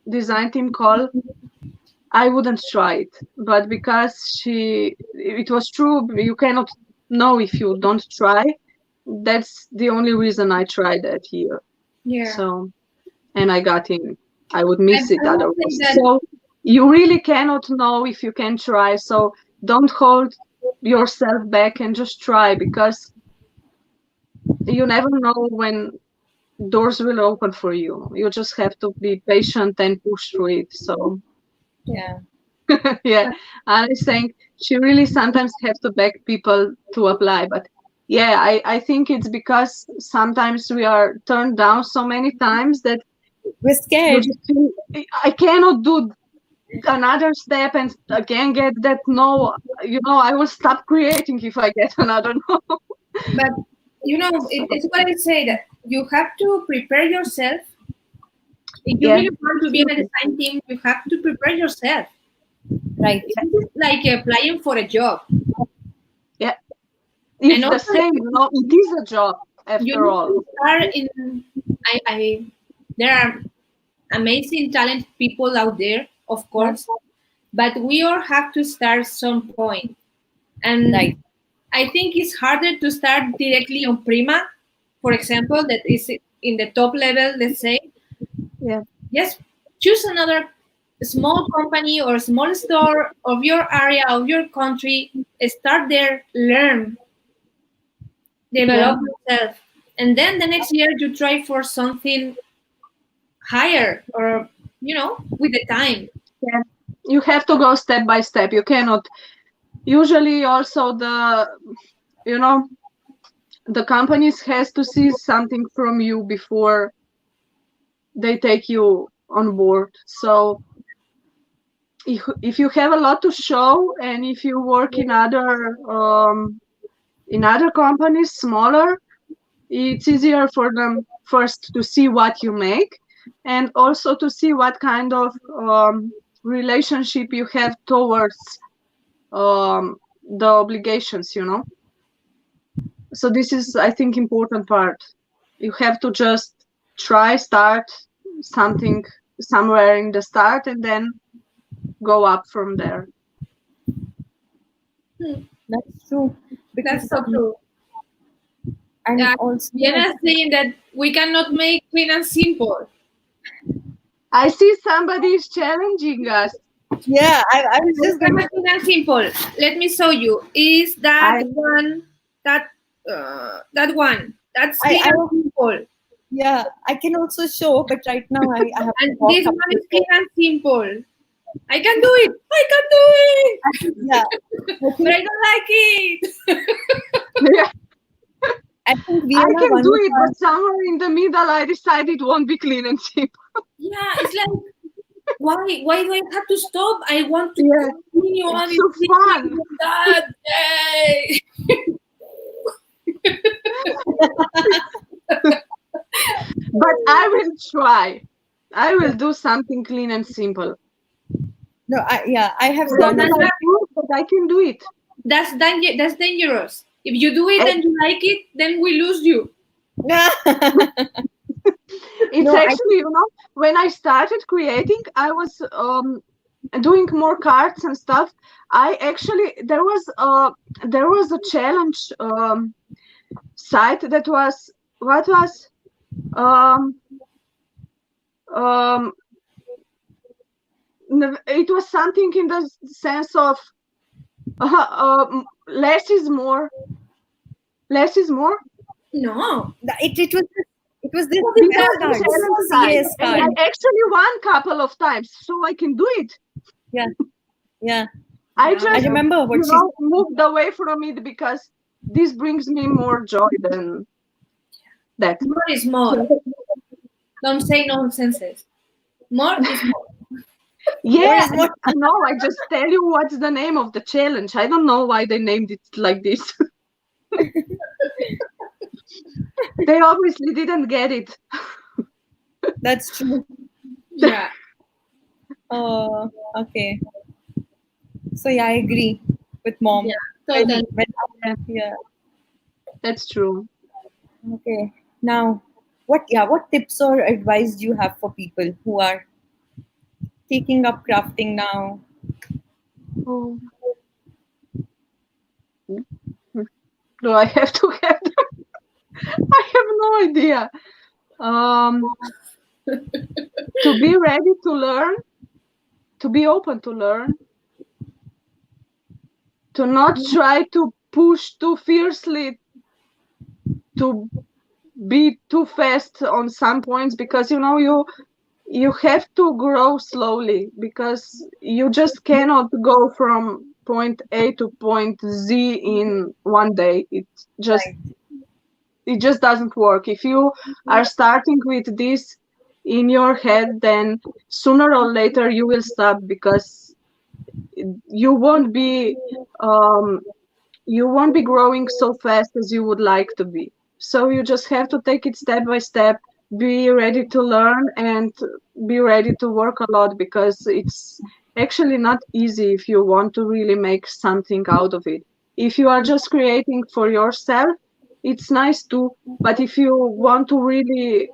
design team call, I wouldn't try it. But because it was true, you cannot know if you don't try. That's the only reason I tried that year. Yeah. So, and I got in. I would miss it I would otherwise. say that- So you really cannot know if you can try. So don't hold yourself back and just try, because you never know when doors will open for you. You just have to be patient and push through it. So Yeah. yeah, I think she really sometimes have to beg people to apply. But yeah, I think it's because sometimes we are turned down so many times that We're you scared. just feel, I cannot do another step and again get that no. You know, I will stop creating if I get another no. But you know, it's what I say, that you have to prepare yourself. If you Yeah. really want to be in a design team, you have to prepare yourself. Right. It's like applying for a job. Yeah, it's And the also, same. No, it is a job you after need all. to start in. There are amazing, talented people out there, of course, but we all have to start some point. And Right. I think it's harder to start directly on Prima, for example, that is in the top level, let's say. Yeah. Just choose another small company or small store of your area, of your country. Start there, learn, develop yourself. And then the next year you try for something higher, or, with the time. Yeah. You have to go step by step. You cannot. Usually, also you know, the companies has to see something from you before they take you on board. So if you have a lot to show, and if you work in other companies, smaller, it's easier for them first to see what you make, and also to see what kind of relationship you have towards the obligations, you know. So this is, I think, important part. You have to just start something somewhere in the start, and then go up from there. That's true. That's so true. And also, Vienna saying that we cannot make clean and simple. I see somebody is challenging us. yeah, I was just going to. Clean and simple. Let me show you. Is that one? That one? That's clean and simple. Yeah, I can also show, but right now I have And to walk this up one to is clean and simple. I can do it. I can do it. Yeah. But I don't like it. Yeah, I think I Vienna, can one do of it, our, but somewhere in the middle, I decided it won't be clean and simple. Yeah, it's like why do I have to stop? I want to Yeah, continue on it's it. so fun. That day. But I will try. I will do something clean and simple. no, I have I done don't it. like it, but I can do it. That's dangerous. If you do it and you like it, then we lose you. It's No, I actually, when I started creating, I was doing more cards and stuff. I actually there was a challenge site that was what was um um it was something in the sense of less is more. Less is more. No. it was this This CS was the cards, challenge site, CS and card. I actually won couple of times, so I can do it. Yeah, yeah. I Yeah. I just, remember what she said. moved away from it because this brings me more joy than that. More is more. Don't say nonsenses. More is more. Yeah, is more. I know. I just tell you what's the name of the challenge. I don't know why they named it like this. They obviously didn't get it. That's true. Yeah. Oh, okay. So yeah, I agree with mom. Yeah. Totally. Yeah. That's true. Okay. Now, what tips or advice do you have for people who are taking up crafting now? Oh. Do I have to have them? I have no idea. To be ready to learn, to be open to learn, to not try to push too fiercely, to be too fast on some points, because you have to grow slowly, because you just cannot go from point A to point Z in one day. Just Right. it just doesn't work. If you are starting with this in your head, then sooner or later you will stop, because you won't be um, growing so fast as you would like to be. So you just have to take it step by step, be ready to learn, and be ready to work a lot, because it's actually not easy if you want to really make something out of it. If you are just creating for yourself, it's nice too. But if you want to really,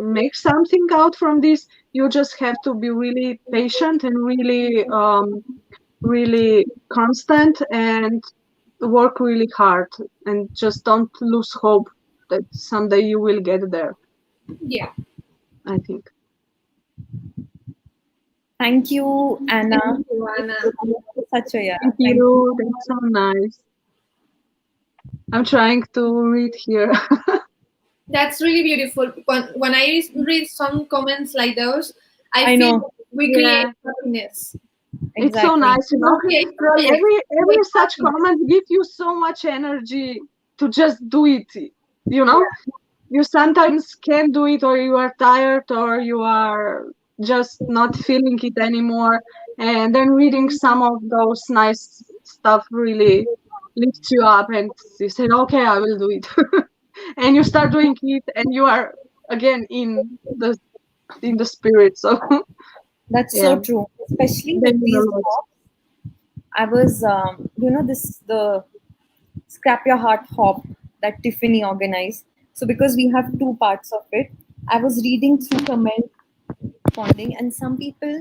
make something out from this, you just have to be really patient and really constant, and work really hard, and just don't lose hope that someday you will get there, Yeah. I think. Thank you, Anna. Thank you, Anna. Such a Thank you. That's so nice. I'm trying to read here. That's really beautiful. When I read some comments like those, I I feel know. we create Yeah. happiness. It's so Exactly. nice, We create projects. every such comment gives you so much energy to just do it. You sometimes can't do it, or you are tired, or you are just not feeling it anymore, and then reading some of those nice stuff really lifts you up, and you say, okay, I will do it. And you start doing it, and you are again in the spirit. So That's yeah, so true. Especially that with is these a lot. hops. I was, the Scrap Your Heart hop that Tiffany organized. So because we have two parts of it, I was reading through comment responding, and some people,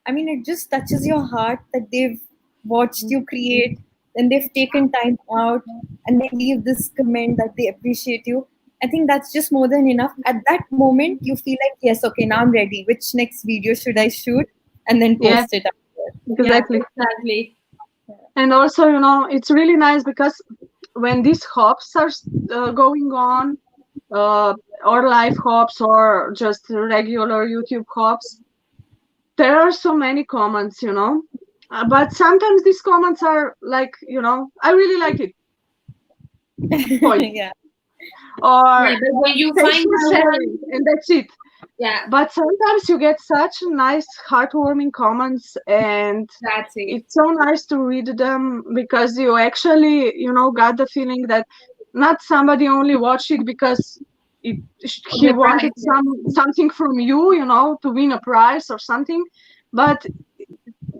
I mean, it just touches your heart that they've watched you create, and they've taken time out, and they leave this comment that they appreciate you. I think that's just more than enough. At that moment, you feel like, yes, okay, now I'm ready. Which next video should I shoot? And then Yeah, post it after. Yeah, exactly. exactly. And also, it's really nice, because when these hops are going on, or live hops, or just regular YouTube hops, there are so many comments, but sometimes these comments are like, I really like it. Point. Yeah. Or Yeah, but when you thanks find for someone, sharing, and that's it. yeah, But sometimes you get such nice, heartwarming comments, and that's it. it's so nice to read them because you actually, got the feeling that not somebody only watched it because he The wanted prize. something from you, to win a prize or something, but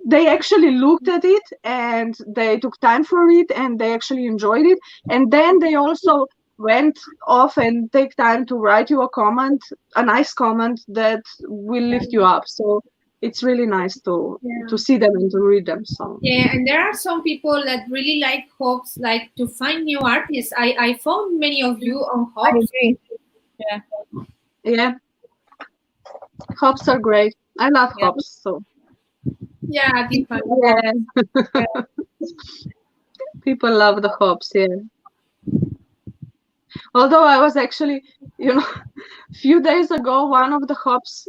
they actually looked at it and they took time for it and they actually enjoyed it, and then they also went off and take time to write you a nice comment that will lift you up. So it's really nice to see them and to read them. So Yeah, and there are some people that really like Hubs, like to find new artists. I found many of you on I Hubs. agree. Yeah. yeah, hops are great. I love Yeah. hops. So Yeah, different. yeah, people love the hops. Yeah. Although I was actually, few days ago, one of the hops,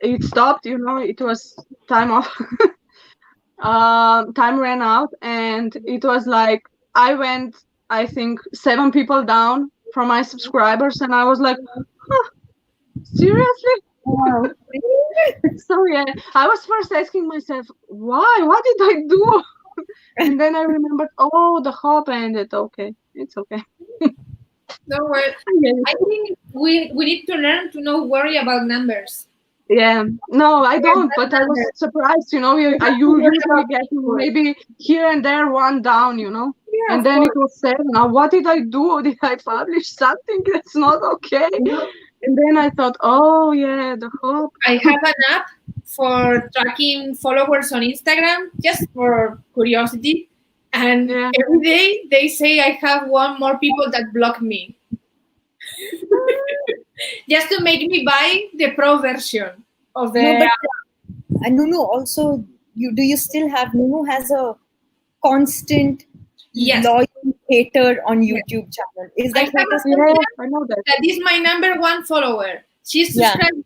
it stopped. It was time off. Time ran out, and it was like I went, I think, 7 people down from my subscribers, and I was like, huh, seriously? Wow. So yeah, I was first asking myself, why? What did I do? And then I remembered, oh, the hop ended. Okay, it's okay. No, well, I think we need to learn to not worry about numbers. Yeah, no, I don't, That's but I was numbers. surprised, You I have to worry usually about get people. maybe here and there one down, Yeah, and of then it course. was 7. Now, what did I do? Did I publish something that's not okay? And then I thought, oh, yeah, the hope. I have an app for tracking followers on Instagram just for curiosity. And Yeah. every day they say I have one more people that block me. Just to make me buy the pro version of the No, but app. Nunu also, you still have Nunu has a constant Yes. loyal hater on Yes. YouTube channel. Is I that have hater a still? Yeah, friend I know that. that is my number one follower. She's Yeah. subscribed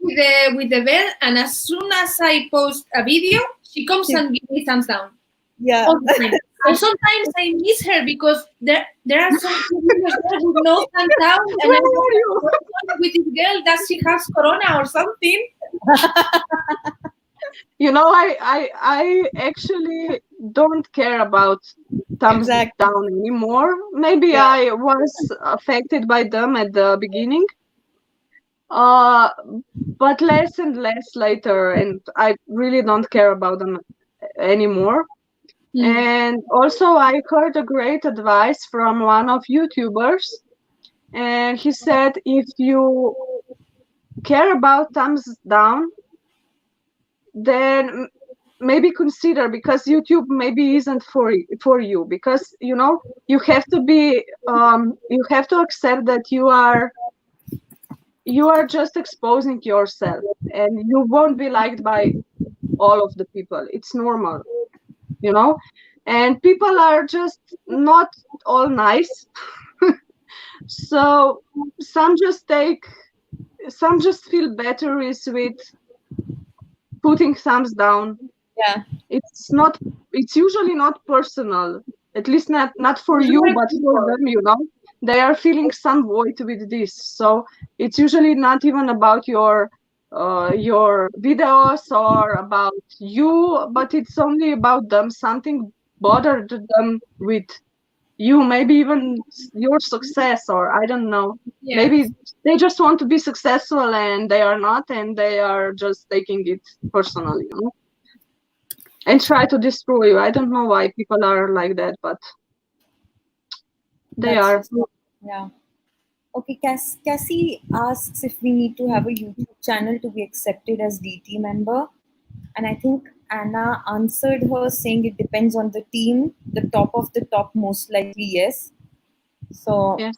with the bell, and as soon as I post a video, she comes and gives me thumbs down. Yeah. All the time. And sometimes I miss her because there are some videos there with no thumbs down, and Where I'm are like, you? what's wrong with this girl? Does she have corona or something? I actually don't care about thumbs Exactly. down anymore. Maybe Yeah. I was affected by them at the beginning, uh, but less and less later, and I really don't care about them anymore. And also, I heard a great advice from one of YouTubers, and he said if you care about thumbs down, then maybe consider, because YouTube maybe isn't for you, because you have to be you have to accept that you are just exposing yourself, and you won't be liked by all of the people. It's normal, and people are just not all nice. So some just feel better is with putting thumbs down. Yeah. It's usually not personal, at least not for you, but for them. They are feeling some void with this, so it's usually not even about your videos or about you, but it's only about them. Something bothered them with you, maybe even your success, or I don't know. Yeah. Maybe they just want to be successful and they are not, and they are just taking it personally, and try to destroy you. I don't know why people are like that, but they are. Yeah. Okay, Cassie asks if we need to have a YouTube channel to be accepted as DT member. And I think Anna answered her saying it depends on the team. The top of the top, most likely, yes. So Yes.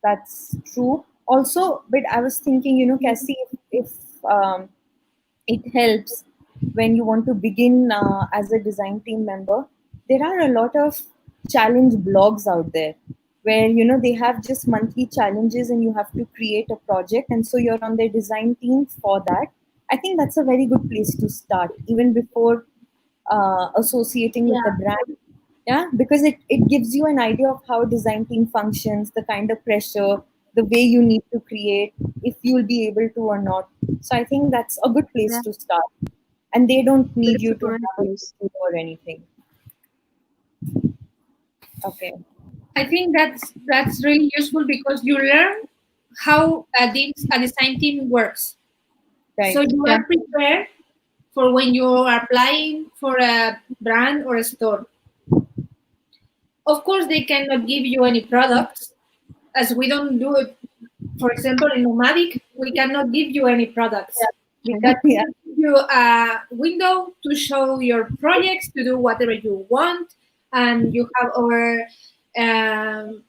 that's true. Also, but I was thinking, Cassie, if it helps when you want to begin as a design team member, there are a lot of challenge blogs out there where they have just monthly challenges and you have to create a project, and so you're on their design team for that. I think that's a very good place to start, even before associating with the brand. Yeah, because it gives you an idea of how a design team functions, the kind of pressure, the way you need to create, if you'll be able to or not. So I think that's a good place Yeah, to start. And they don't need that's a you to great have a place. studio or anything. Okay. I think that's really useful because you learn how a design team works. So Right. you Yeah, are prepared for when you are applying for a brand or a store. Of course, they cannot give you any products, as we don't do it. For example, in Nomadic, we cannot give you any products. We okay. can Yeah. give you a window to show your projects, to do whatever you want, and you have our um,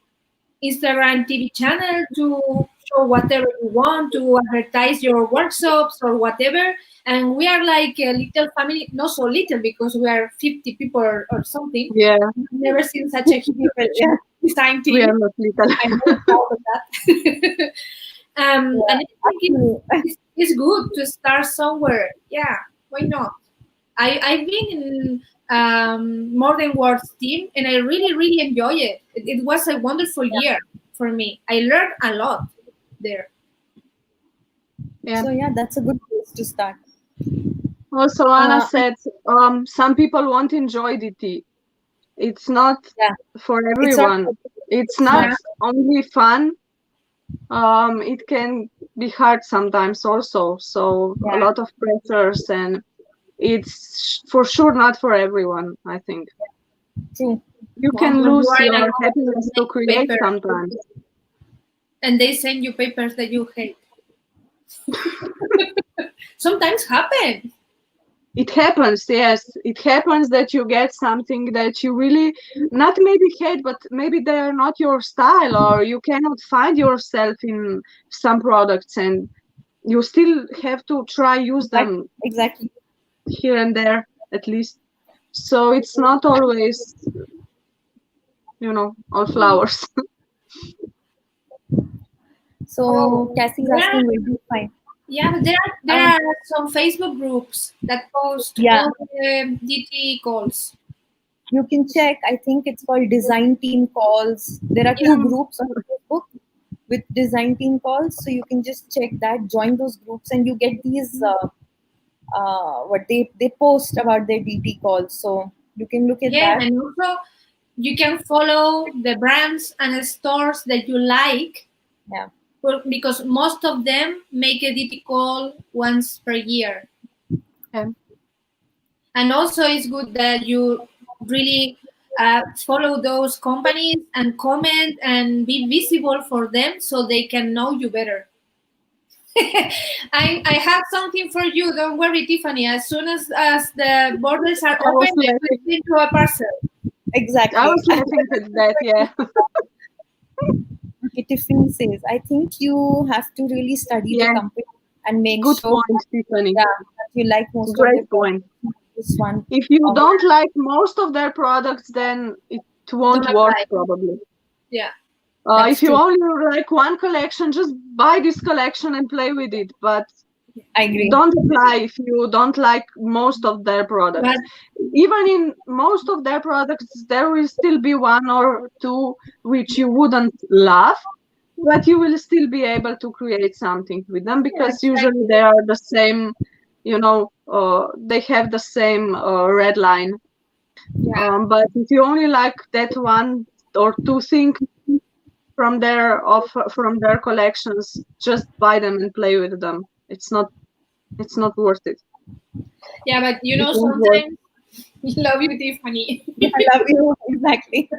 Instagram TV channel to show whatever you want, to advertise your workshops or whatever. And we are like a little family, not so little because we are 50 people or something. Yeah, I've never seen such a huge Yeah. design we team. are not little. I'm very proud of that. Yeah. And I think Actually, it's good to start somewhere. Yeah, why not? I've been in Modern Words team and I really, really enjoy it. It was a wonderful year for me. I learned a lot there. Yeah. so yeah, that's a good place to start. Also, Anna Uh, said some people won't enjoy DT. It's not yeah, for it's not. everyone. It's It's not not. Yeah, only fun. It can be hard sometimes also. So a Yeah, lot of pressures, and it's for sure not for everyone, I think. true. You well, can when you lose are in a your company happiness to create paper sometimes. and they send you papers that you hate. Sometimes happen. It happens, yes. It happens that you get something that you really not maybe hate, but maybe they are not your style, or you cannot find yourself in some products, and you still have to try use Exactly. them Exactly. here and there at least. So it's not always, all flowers. So Oh, Cassie's yeah, asking, will be fine. yeah. But there Um, are some Facebook groups that post yeah, all the DT calls. you can check. I think it's called Design Team Calls. There are two Yeah, Mm, groups on Facebook with Design Team Calls, so you can just check that, join those groups, and you get these what they post about their DT calls. So you can look at yeah, that. and also you can follow the brands and stores that you like Yeah, because most of them make a DT call once per year. okay. And also it's good that you really follow those companies and comment and be visible for them so they can know you better. I have something for you. Don't worry, Tiffany. As soon as the borders are I open, was I put laughing. it into a parcel. I exactly. was laughing at that, yeah. Okay, Tiffany says, I think you have to really study the Yeah, company and make good sure point, Tiffany. that you like most of Great their products. point. This one. If you Of, don't like most of their products, then it Don't won't work apply. probably. Yeah. that's If you true. only like one collection, just buy this collection and play with it. But I agree. don't apply if you don't like most of their But products. Even in most of their products, there will still be one or two which you wouldn't love, but you will still be able to create something with them yeah, because usually exactly. they are the same, they have the same red line. Yeah. But if you only like that one or two things from their collections, just buy them and play with them. It's not worth it. Yeah, but It won't work. sometimes love you, Tiffany. I love you. Exactly.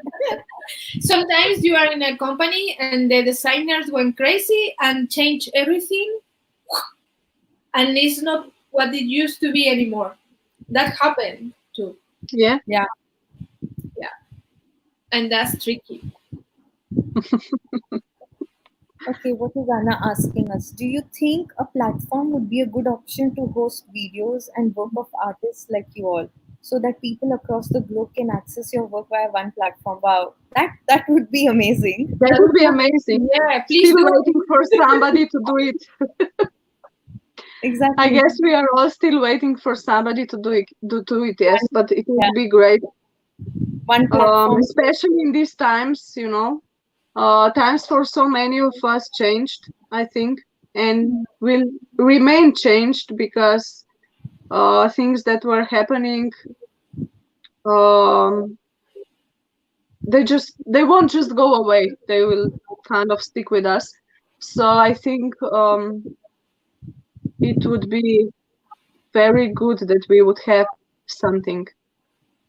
Sometimes you are in a company and the designers went crazy and changed everything, and it's not what it used to be anymore. That happened too. Yeah. Yeah. Yeah, and that's tricky. Okay, what is Anna asking us? Do you think a platform would be a good option to host videos and work of artists like you all, so that people across the globe can access your work via one platform? Wow, that would be amazing. That That would be would, amazing. yeah, please Still do. waiting for somebody to do it. Exactly. I guess we are all still waiting for somebody to do it, yes, but it would be great. One platform. Especially in these times, times for so many of us changed, I think, and will remain changed because things that were happening, um, they won't just go away. They will kind of stick with us. So I think it would be very good that we would have something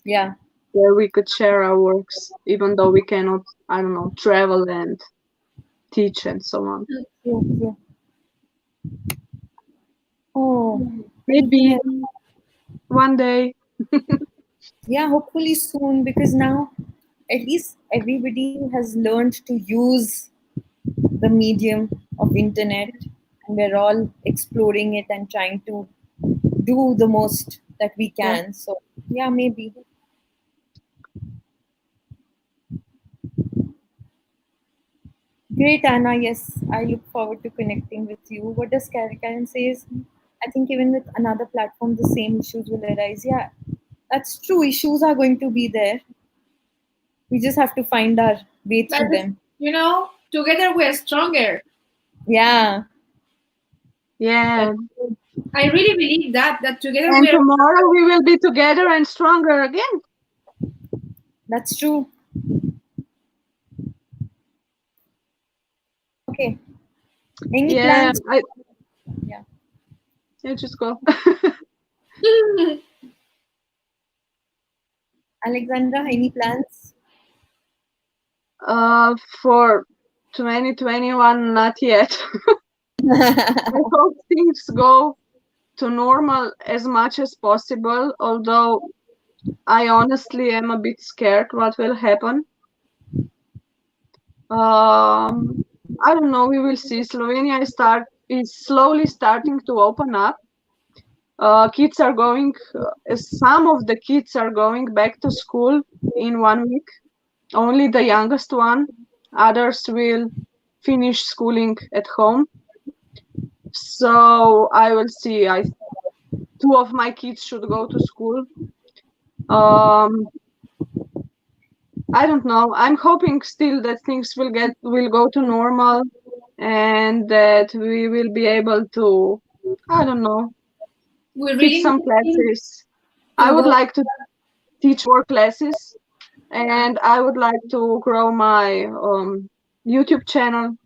Yeah. where we could share our works, even though we cannot, I don't know, travel and teach and so on. True, true. Oh, Maybe internet. one day. Yeah, hopefully soon, because now at least everybody has learned to use the medium of internet, and we're all exploring it and trying to do the most that we Yeah. can. So yeah, maybe. Great, Anna. Yes, I look forward to connecting with you. What does Karen says? I think even with another platform, the same issues will arise. Yeah, that's true. Issues are going to be there. We just have to find our way But through them. together we're stronger. Yeah, Yeah. I really believe that together And we're. tomorrow we will be together and stronger again. that's true. Okay. Any Yeah, plans? Yeah. just go. Alexandra, any plans? For 2021, not yet. I hope things go to normal as much as possible, although I honestly am a bit scared what will happen. I don't know, we will see. Slovenia is slowly starting to open up. Kids are going, some of the kids are going back to school in 1 week. Only the youngest one. Others will finish schooling at home. So I will see. Two of my kids should go to school. I don't know. I'm hoping still that things will go to normal, and that we will be able to, I don't know, We teach really some need classes. to I would go. like to teach more classes, and I would like to grow my YouTube channel.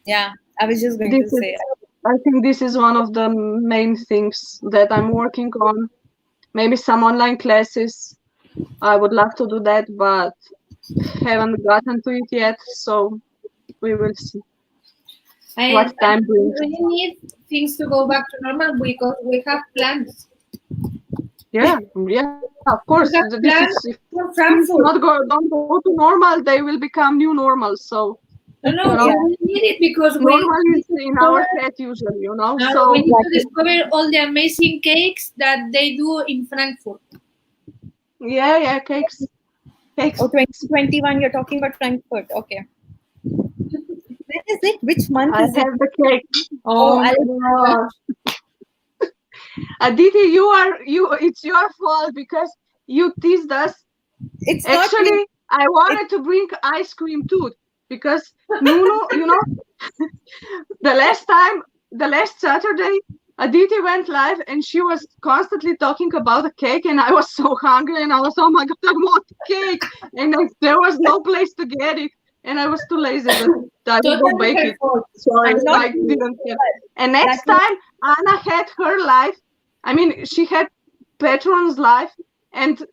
Yeah, I was just going to say. I think this is one of the main things that I'm working on. Maybe some online classes. I would love to do that, but haven't gotten to it yet. So we will see what time brings. We really need things to go back to normal because we have plans. Yeah, of course. We have This plans is, if for things Frankfurt. don't go to normal, they will become new normal. So No, you know, we really need it because normal we is in our head usually, So we need to discover all the amazing cakes that they do in Frankfurt. yeah, cakes. Oh, 2021, you're talking about Frankfurt. Okay. When is it? Which month I is it? have the cake. Oh, my Alexandra. gosh. Aditi, it's your fault because you teased us. It's not Actually, I wanted to bring ice cream too because Nuno, the last Saturday, Aditi went live and she was constantly talking about a cake, and I was so hungry and I was, oh my god, I want cake, and there was no place to get it, and I was too lazy that I would go bake it. So I didn't have. And next time Anna had her live, I mean, she had Patron's live, and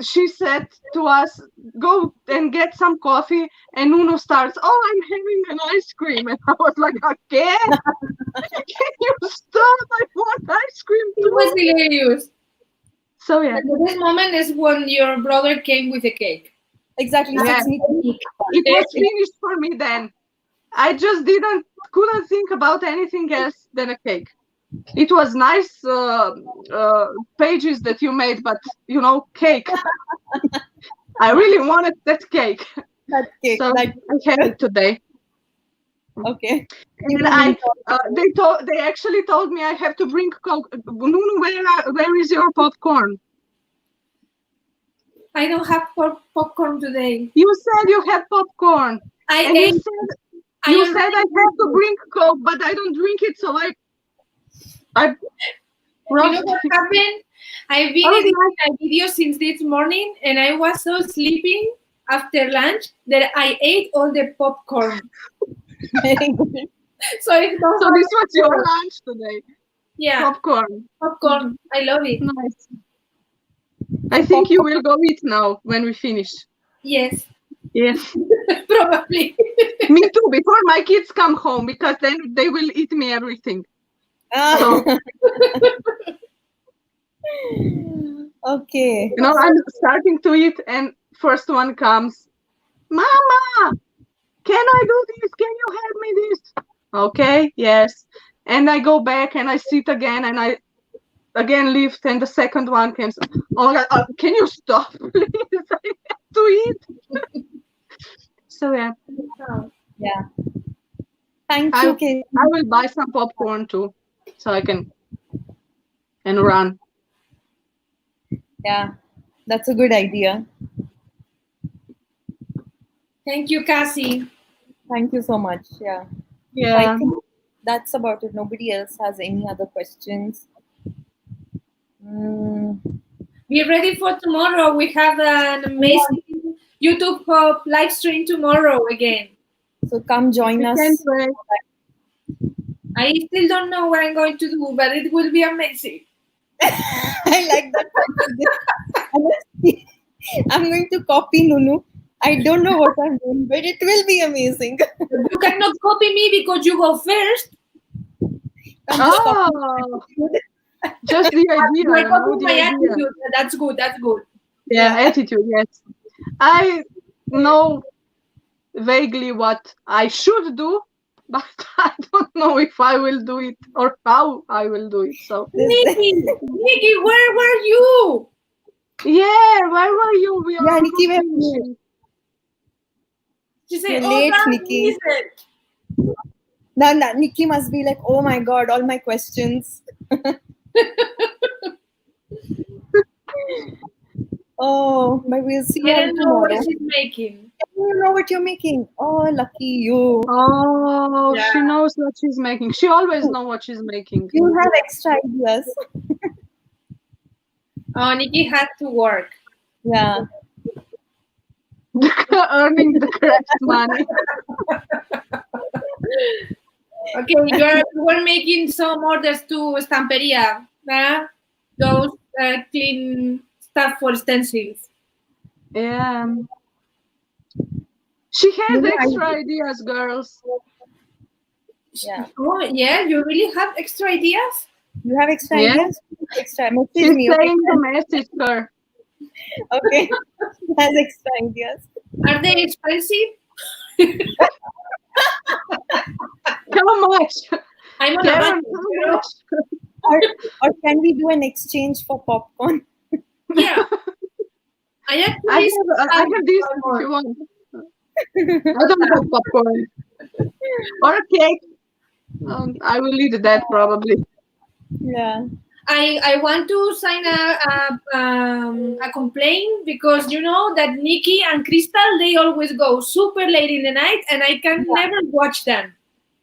she said to us, go and get some coffee, and Nuno starts, oh, I'm having an ice cream, and I was like, okay, can you stop? I want ice cream too. It was hilarious. So yeah, the best moment is when your brother came with a cake. exactly. Yeah. It was finished for me then. I just couldn't think about anything else than a cake. It was nice pages that you made, but cake. I really wanted that cake. That cake. So I had it today. Okay. And they actually told me I have to bring Coke. Nunu, where is your popcorn? I don't have popcorn today. You said you had popcorn. I And ate. you said I have to bring Coke, but I don't drink it, so I You know what happened? I've been editing a video since this morning, and I was so sleepy after lunch that I ate all the popcorn. Very good. So this was your lunch today. Yeah. Popcorn. I love it. Nice. I think you will go eat now when we finish. Yes. Yes. Probably. Me too, before my kids come home, because then they will eat me everything. So, okay. I'm starting to eat, and first one comes, Mama, can I do this? Can you help me this? Okay, yes. And I go back and I sit again, and I again lift, and the second one comes. Oh, can you stop, please? I have to eat. So yeah. Yeah. Thank you, Kate. I will buy some popcorn too, so I can run. Yeah, that's a good idea. Thank you, Cassie. Thank you so much. Yeah. Yeah. I think that's about it. Nobody else has any other questions. Be ready for tomorrow. We have an amazing YouTube live stream tomorrow again. So come join us. I still don't know what I'm going to do, but it will be amazing. I like that. I'm going to copy Nunu. I don't know what I'm doing, but it will be amazing. You cannot copy me because you go first. Just the idea. My attitude. That's good. That's good. Yeah, attitude. Yes, I know vaguely what I should do, but I don't know if I will do it or how I will do it. So, Nikki, where were you? Yeah, where were you? Nikki, where were you? She said, "You're late, Nikki." Now, Nikki must be like, "Oh my God, all my questions." Oh, but we'll see I her don't know tomorrow. what she's making. You know what you're making. Oh, lucky you. Oh, yeah. She knows what she's making. She always knows what she's making. You have extra ideas. Oh, Nikki had to work. Yeah. Earning the correct money. Okay, we're making some orders to Stamperia. Those clean stuff for stencils. Yeah. She has extra ideas, girls. Yeah. Oh, yeah? You really have extra ideas? You have extra ideas? Extra. Message She's me. saying to message her. Okay. She has extra ideas. Are they expensive? How much? I'm on Karen, a budget. Or can we do an exchange for popcorn? Yeah. I have this if you want. I don't have popcorn. Or a cake. I will eat that probably. Yeah. I want to sign a complaint because you know that Nikki and Crystal, they always go super late in the night and I can never watch them.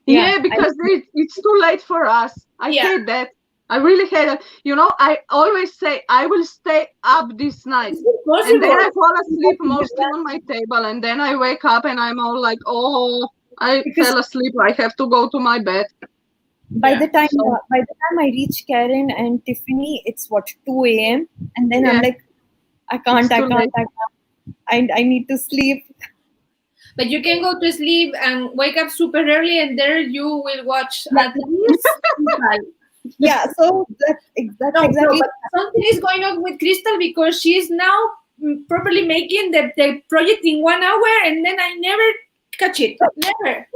Yeah, because it's too late for us. I hate that. I really hate it. You know, I always say I will stay up this night. And then I fall asleep mostly on my table. And then I wake up and I'm all like, oh, I fell asleep. I have to go to my bed. By the time I reach Karen and Tiffany, it's 2 a.m. And then I'm like, I can't. I need to sleep. But you can go to sleep and wake up super early, and there you will watch at least. Yeah, so that's exactly. But something is going on with Crystal because she's now properly making the project in 1 hour, and then I never catch it. Never.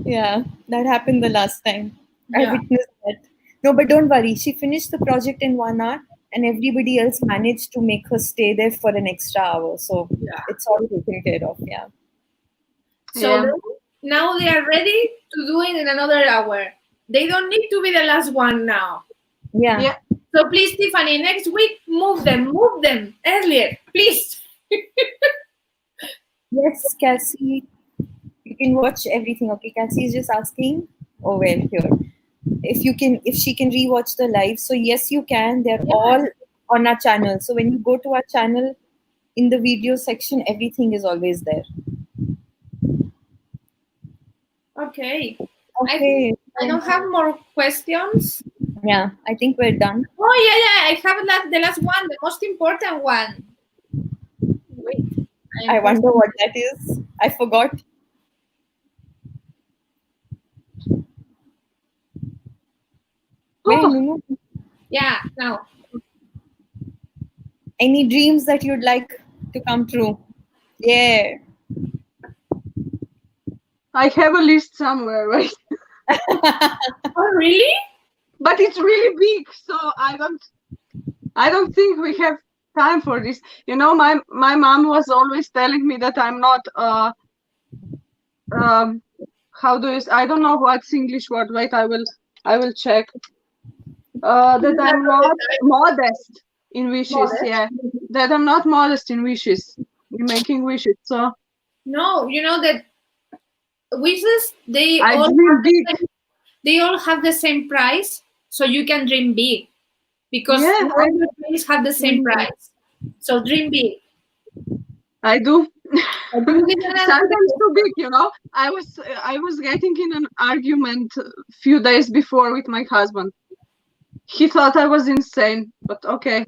Yeah, that happened the last time. I witnessed that. No, but don't worry. She finished the project in 1 hour. and everybody else managed to make her stay there for an extra hour. So it's all taken care of. Yeah. So now they are ready to do it in another hour. They don't need to be the last one now. Yeah. So please, Tiffany, next week, move them earlier, please. Yes, Cassie. You can watch everything. Okay, Cassie is just asking. Oh well, here. If she can rewatch the live. So yes, you can. They're all on our channel. So when you go to our channel, in the video section, everything is always there. Okay. Okay. I don't have more questions. Yeah, I think we're done. Oh yeah. I have the last one, the most important one. Wait. I wonder what that is. I forgot. Wait, Nunu. Yeah, now. Any dreams that you'd like to come true? Yeah. I have a list somewhere, right? Oh really? But it's really big, so I don't think we have time for this. You know, my mom was always telling me that I'm not I don't know what's English word. Wait, I will check. That I'm not modest in wishes. Modest? Yeah, that I'm not modest in wishes, in making wishes. So no, you know that wishes they I all dream big. They all have the same price, so you can dream big because all your dreams have the same price. So dream big. I do. Sometimes too big, you know. I was getting in an argument a few days before with my husband. He thought I was insane, but okay.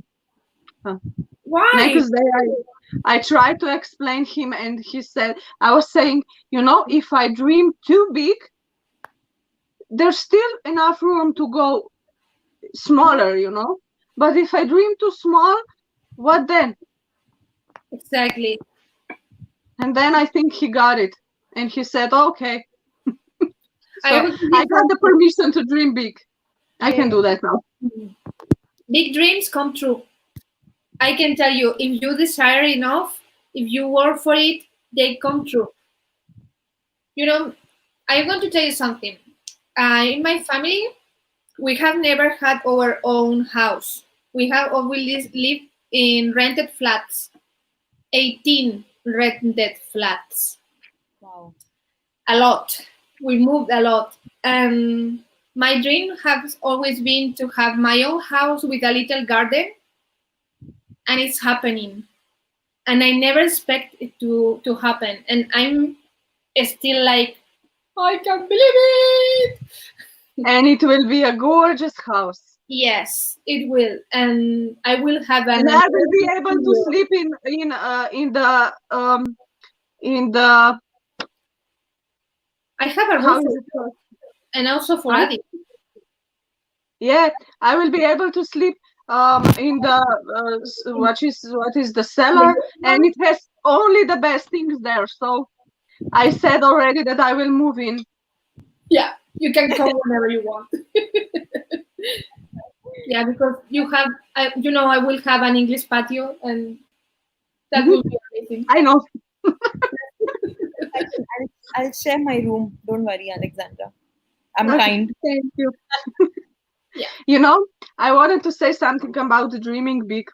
Why? Next day I tried to explain him, and he said, I was saying, you know, if I dream too big, there's still enough room to go smaller, you know. But if I dream too small, what then? Exactly. And then I think he got it, and he said, okay. So I got the permission to dream big. I can do that now. Big dreams come true. I can tell you, if you desire enough, if you work for it, they come true. You know, I'm going to tell you something. In my family, we have never had our own house. We have always lived in rented flats. 18 rented flats. Wow. A lot. We moved a lot. And my dream has always been to have my own house with a little garden. And it's happening. And I never expect it to happen. And I'm still like, I can't believe it. And it will be a gorgeous house. Yes, it will, and I will have an. And I will be able to sleep in the. I have a room, and also for Adi. Yeah, I will be able to sleep in the what is the cellar, and it has only the best things there. So I said already that I will move in. Yeah, you can come whenever you want. Yeah, because you have, I will have an English patio, and that will be amazing. I know. I'll share my room. Don't worry, Aleksandra. I'm kind. Thank you. Yeah. You know, I wanted to say something about dreaming big.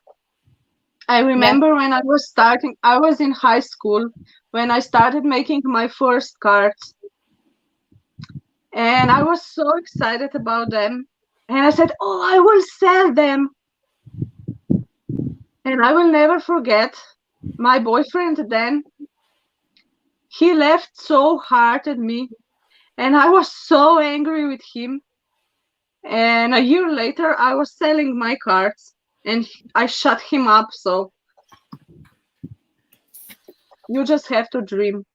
I remember when I was in high school when I started making my first cards. And I was so excited about them. And I said, oh, I will sell them. And I will never forget my boyfriend then. He laughed so hard at me. And I was so angry with him. And a year later, I was selling my cards. And I shut him up. So you just have to dream.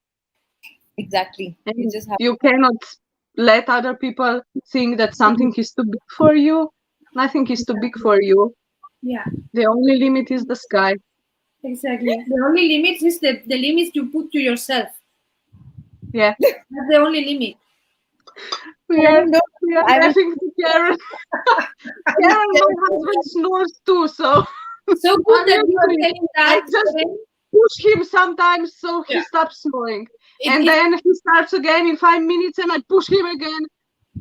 Exactly. And You just have you cannot let other people think that something is too big for you. Nothing is too big for you. Yeah. The only limit is the sky. Exactly. The only limit is the limits you put to yourself. Yeah. That's the only limit. We are I will- laughing to Karen. Karen, my husband snores too, so So good I'm that you are usually- telling I that. just Karen. push him sometimes so he Yeah. stops snoring. It- And it- then he starts again in 5 minutes and I push him again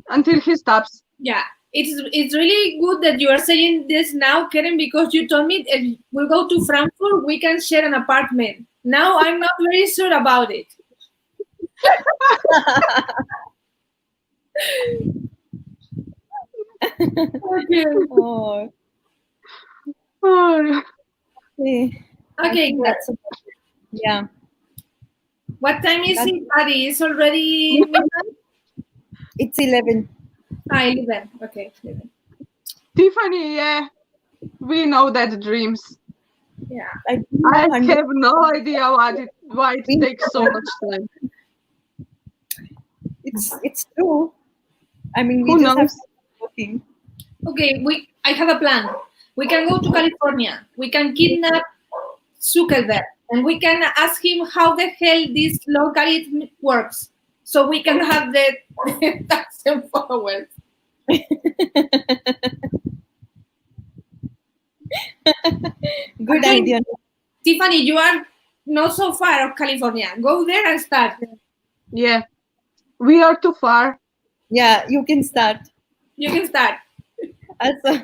until he stops. yeah, it's really good that you are saying this now, Karen, because you told me if we go to Frankfurt, we can share an apartment. Now I'm not very sure about it. Okay. Oh, Oh, okay. I Okay, think that's about it. Yeah. what time is That's- it, Patty? It's already midnight? It's 11. 11. Okay, 11. Tiffany, yeah, we know that dreams. Yeah. I do I have 100. have no idea why it takes so much time. It's true. I mean, we Who just have knows? to keep working. Okay, I have a plan. We can go to California. We can kidnap Zuckerberg, and we can ask him how the hell this logarithm works, so we can have the 1,000 followers. Good Okay. idea. Tiffany, you are not so far of California. Go there and start. Yeah, we are too far. Yeah, you can start. You can start. Also,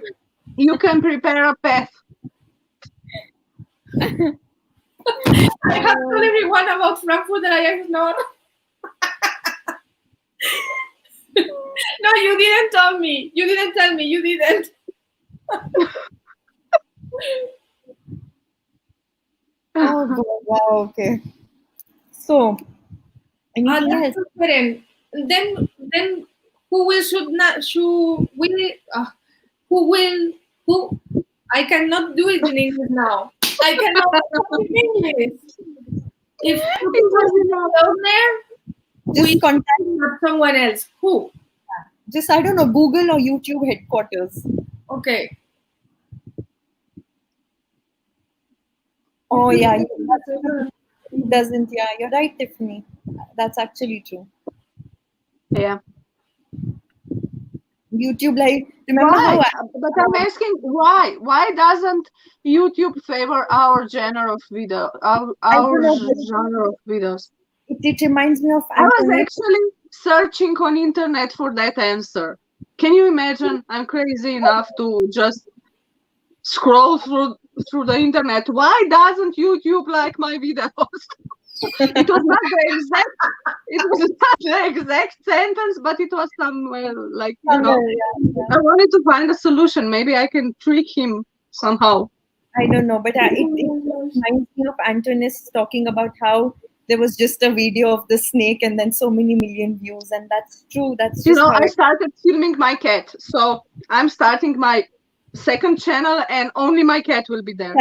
You can prepare a path. I have told everyone about Frankfurt that I am not. No, you didn't tell me. You didn't tell me. You didn't. oh God, wow, okay. So, anything else? That's different. Then who will should not should will who will who I cannot do it in English now. I cannot do it in English. If It was down there, we Just contact, not someone else. Who? just I don't know, Google or YouTube headquarters. Okay. Oh yeah, it doesn't. Yeah, you're right, Tiffany. That's actually true. Yeah. YouTube Live. Remember Why? how? But I'm asking why? Why doesn't YouTube favor our genre of video? Our don't know, but- genre of videos? It reminds me of I was Antoinette. actually searching on internet for that answer. Can you imagine? I'm crazy enough to just scroll through the internet. Why doesn't YouTube like my videos? It was not the exact sentence, but it was somewhere like, you know. Yeah. I wanted to find a solution. Maybe I can trick him somehow. I don't know, but it reminds me of Antoinette talking about how there was just a video of the snake and then so many million views, and that's true. That's You just know, how I started filming my cat, so I'm starting my second channel, and only my cat will be there.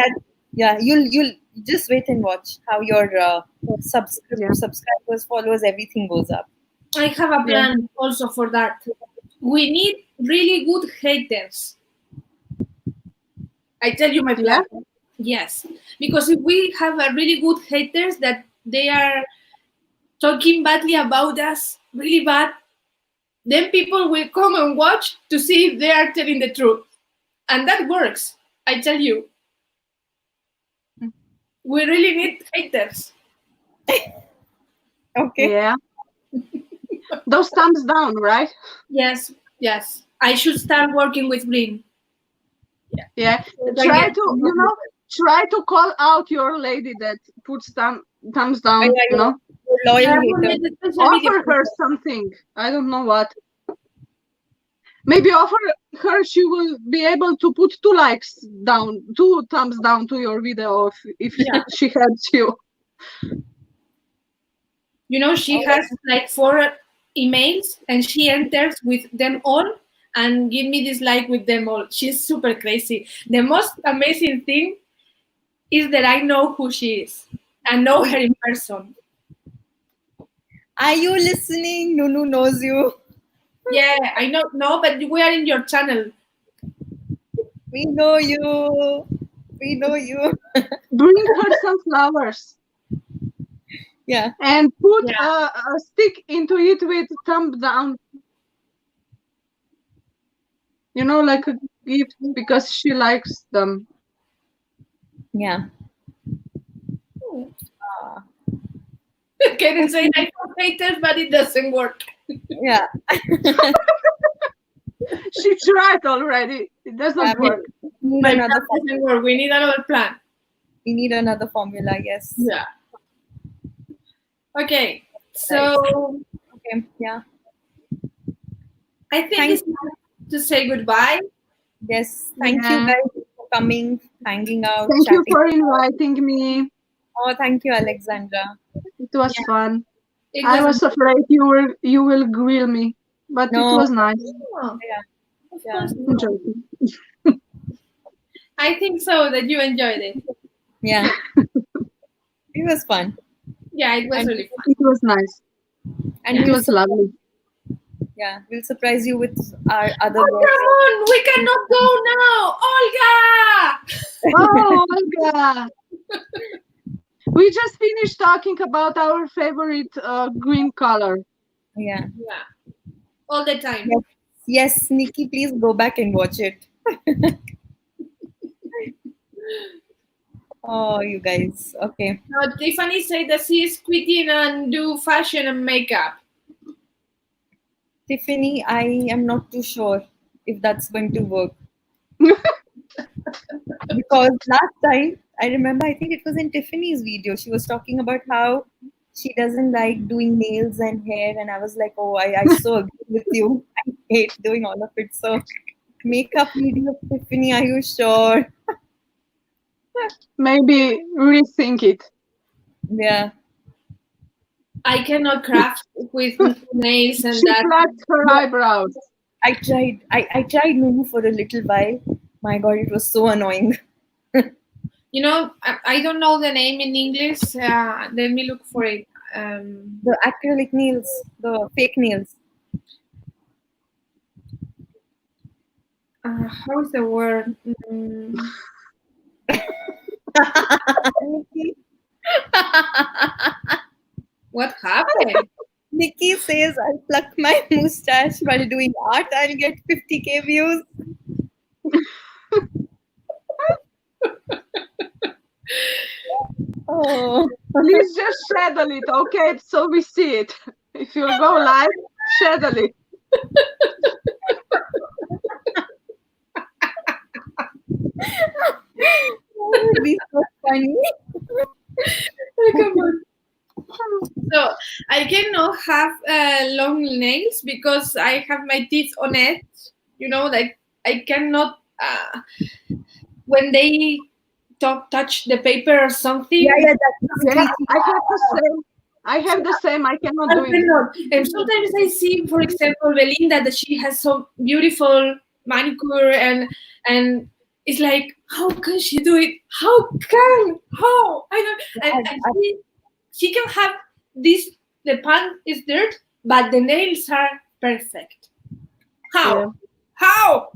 yeah, you'll just wait and watch how your subscribers, followers, everything goes up. I have a plan also for that. We need really good haters. I tell you my plan. Yes, because if we have a really good haters that they are talking badly about us, really bad, then people will come and watch to see if they are telling the truth. And that works, I tell you. We really need haters. Okay. Yeah. Those thumbs down, right? Yes. I should start working with Green. Yeah. So Try to call out your lady that puts thumbs down, Yeah, you know. Loyal I will hater. make a special video Offer for her that. something. I don't know what. Maybe offer her she will be able to put 2 thumbs down to your video if she helps you. You know, she has like 4 emails and she enters with them all and give me this like with them all. She's super crazy. The most amazing thing is that I know who she is. I know her in person. Are you listening? Nunu knows you. Yeah, I know. No, but we are in your channel. We know you. We know you. Bring her some flowers. Yeah. And put a stick into it with thumb down. like a gift because she likes them. Yeah. Can say I have haters, but it doesn't work. Yeah. She tried already. It doesn't work. We need My another plan doesn't work. We need another plan. we need another formula, yes. Yeah. Okay. So Okay. Yeah. I think Thank it's time to say goodbye. Yes. Thank you Yeah. guys for coming, hanging out, Thank you chatting. for inviting me. Oh, thank you, Alexandra. It was fun. It I was afraid you will grill me, but it No. was nice. Oh, Yeah. of Yeah. course I'm not. joking. I think so that you enjoyed it. Yeah. It was fun. Yeah, it was And- really fun. It was nice. And It we'll was lovely. Yeah, we'll surprise you with our other Oh, work. come on, we cannot go now, Olga. Oh, Olga! We just finished talking about our favorite green color. Yeah. Yeah, all the time. Yes. Yes, Nikki, please go back and watch it. Oh, you guys. Okay. Now, Tiffany said that she is quitting and do fashion and makeup. Tiffany, I am not too sure if that's going to work. Because last time, I remember, I think it was in Tiffany's video, she was talking about how she doesn't like doing nails and hair. And I was like, oh, I so agree with you. I hate doing all of it. So, makeup video, Tiffany, are you sure? Maybe rethink it. Yeah. I cannot craft with nails and She that. plucked her eyebrows. I tried. I tried Nunu for a little while. My God, it was so annoying. You know, I don't know the name in English. Let me look for it. The acrylic nails, the fake nails. How is the word? Nikki, What happened? Nikki says I'll pluck my mustache while doing art. I'll get 50K views. Oh, Please just schedule it, okay? So we see it. If you go live, schedule it. that would be so funny. Come on. So I cannot have long nails because I have my teeth on edge. You know, like I cannot when they touch the paper or something. Yeah, that's Yeah, I have the same. I have the same. I cannot do I it. cannot. And sometimes I see, for example, Belinda that she has so beautiful manicure and it's like, how can she do it? How? I don't. And she can have this. The pan is dirt, but the nails are perfect. How? Yeah. How?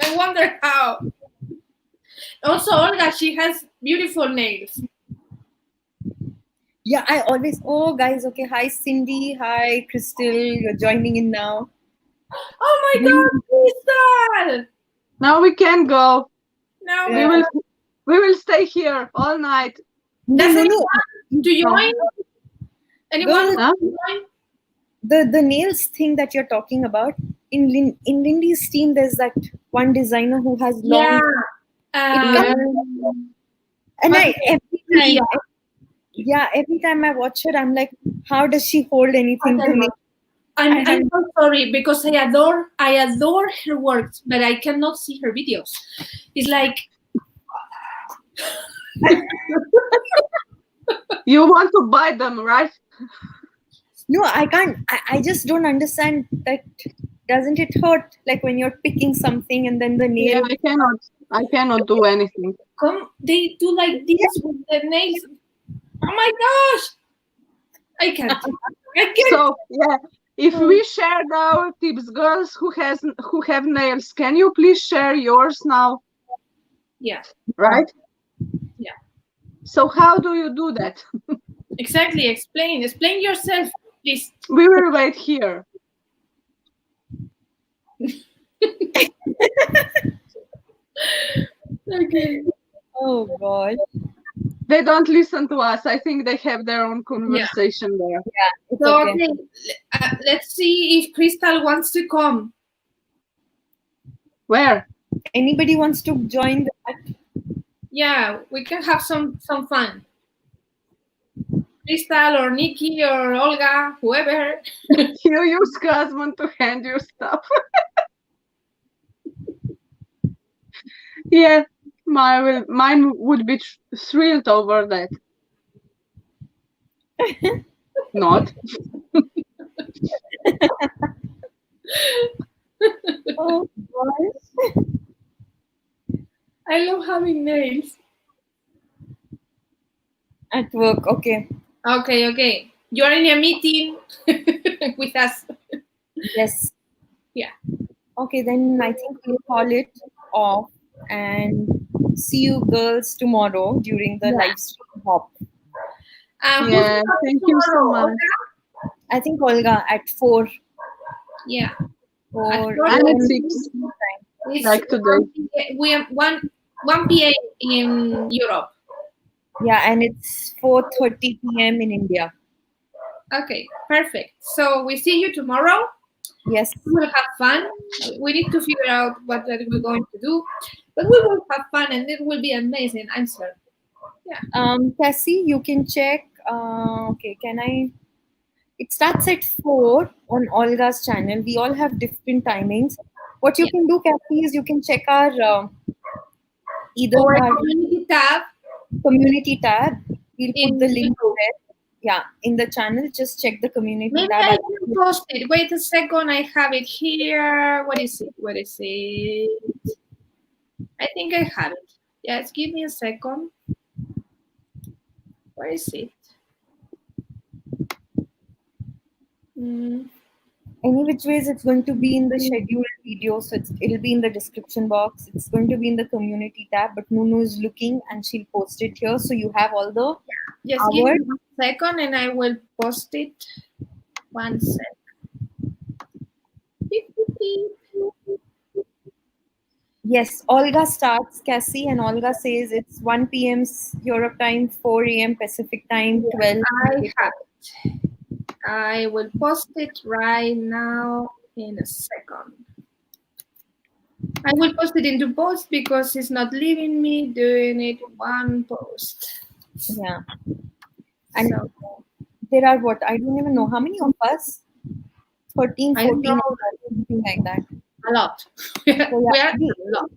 I wonder how. Also, Olga, she has beautiful nails. Yeah, I always. Oh, guys. Okay. Hi, Cindy. Hi, Crystal. You're joining in now. Oh my God, Crystal! Now we can go. Now Yeah. We will stay here all night. Does No. anyone to join? Anyone Girl, Huh? to join? the nails thing that you're talking about in Lindy's team, there's that one designer who has long. Yeah. Yeah. And Maria. every time I watch her, I'm like, how does she hold anything to me? I'm so sorry because I adore her works, but I cannot see her videos. It's like You want to buy them, right? No, I can't. I just don't understand that. Doesn't it hurt like when you're picking something and then the Yeah, nail? I cannot do anything. they do like this with the nails. Oh my gosh! I can't. So yeah, if we shared our tips, girls who have nails, can you please share yours now? Yeah. Right? Yeah. So how do you do that? Exactly. Explain yourself, please. We will wait here. Okay. Oh God. They don't listen to us. I think they have their own conversation there. Yeah, it's So okay. okay, let's see if Crystal wants to come. Where? Anybody wants to join that? Yeah, we can have some fun. Crystal or Nikki or Olga, whoever. You use husband to hand you stuff. Yeah, mine would be thrilled over that. Not. Oh God. I love having nails. At work. Okay. Okay. You're in a meeting with us. Yes. Yeah. Okay, then I think we'll call it off and see you girls tomorrow during the live stream hop. Who's Yeah, coming thank you so tomorrow? much. Olga? I think Olga at 4. Yeah. 4 I'm at a.m. 6, It's like today. 1 p.m. in Europe. Yeah, and it's 4:30 p.m. in India. Okay, perfect. So we see you tomorrow. Yes. We will have fun. We need to figure out what we're going to do, but we will have fun and it will be amazing. I'm sure. Yeah. Cassie, you can check. Okay, can I? It starts at 4 on Olga's channel. We all have different timings. What you Yeah. can do, Cassie, is you can check our either Or our community tab. community tab. We'll In put the link YouTube. there. Yeah, in the channel, just check the community Maybe tab. I can post it. Wait a second. I have it here. What is it? What is it? I think I have it. Yes, give me a second. Where is it? Any which ways, it's going to be in the scheduled video, so it'll be in the description box. It's going to be in the community tab, but Nunu is looking and she'll post it here, so you have all the Just give me hours. 1 second and I will post it. 1 sec. Beep, beep, beep. Yes, Olga starts, Cassie, and Olga says it's 1 p.m. Europe time, 4 a.m. Pacific time, 12. I have it. I will post it right now in a second. I will post it into post because it's not leaving me doing it one post. Yeah. And So, there are what? I don't even know. How many of us? 13, I don't 14, know. something like that. A lot. So, We yeah, are a lot.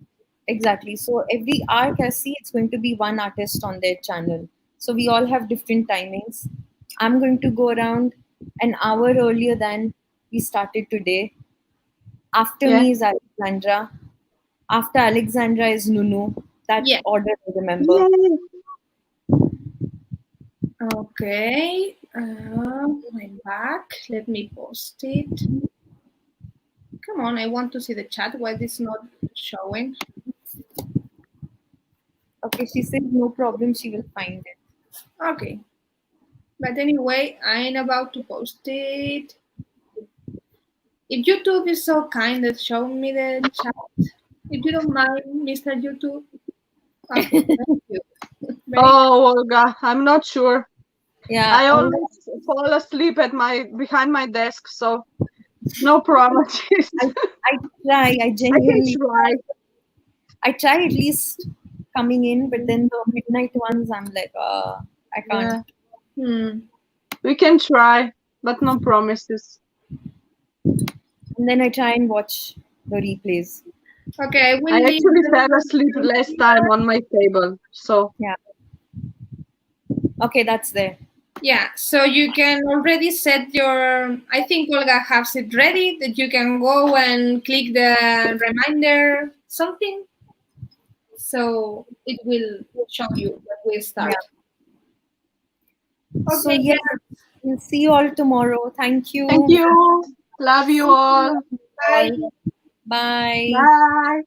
exactly. So every hour, Cassie, it's going to be one artist on their channel. So we all have different timings. I'm going to go around an hour earlier than we started today. After Yeah. me is Alexandra. After Alexandra is Nunu. That Yeah. order I remember. Yay. Okay. I'm back. Let me post it. Come on, I want to see the chat. Why it's not showing? Okay, she says no problem, she will find it. Okay. But anyway, I'm about to post it. If YouTube is so kind that show me the chat, if you don't mind, Mr. YouTube. Oh, thank you. Oh, Olga, I'm not sure. Yeah, I always fall asleep behind my desk, so no promises. I try. I I can genuinely try. I try at least coming in, but then the midnight ones, I'm like, I can't. Yeah. We can try, but no promises. And then I try and watch the replays. Okay, I will I leave actually the- fell asleep last time on my table, so Yeah. Okay, that's there. Yeah, so you can already set your, I think Olga has it ready, that you can go and click the reminder something. So it will show you when we start. Yeah. Okay, So yeah, we'll see you all tomorrow. Thank you. thank you. Love you all. bye. Bye. Bye.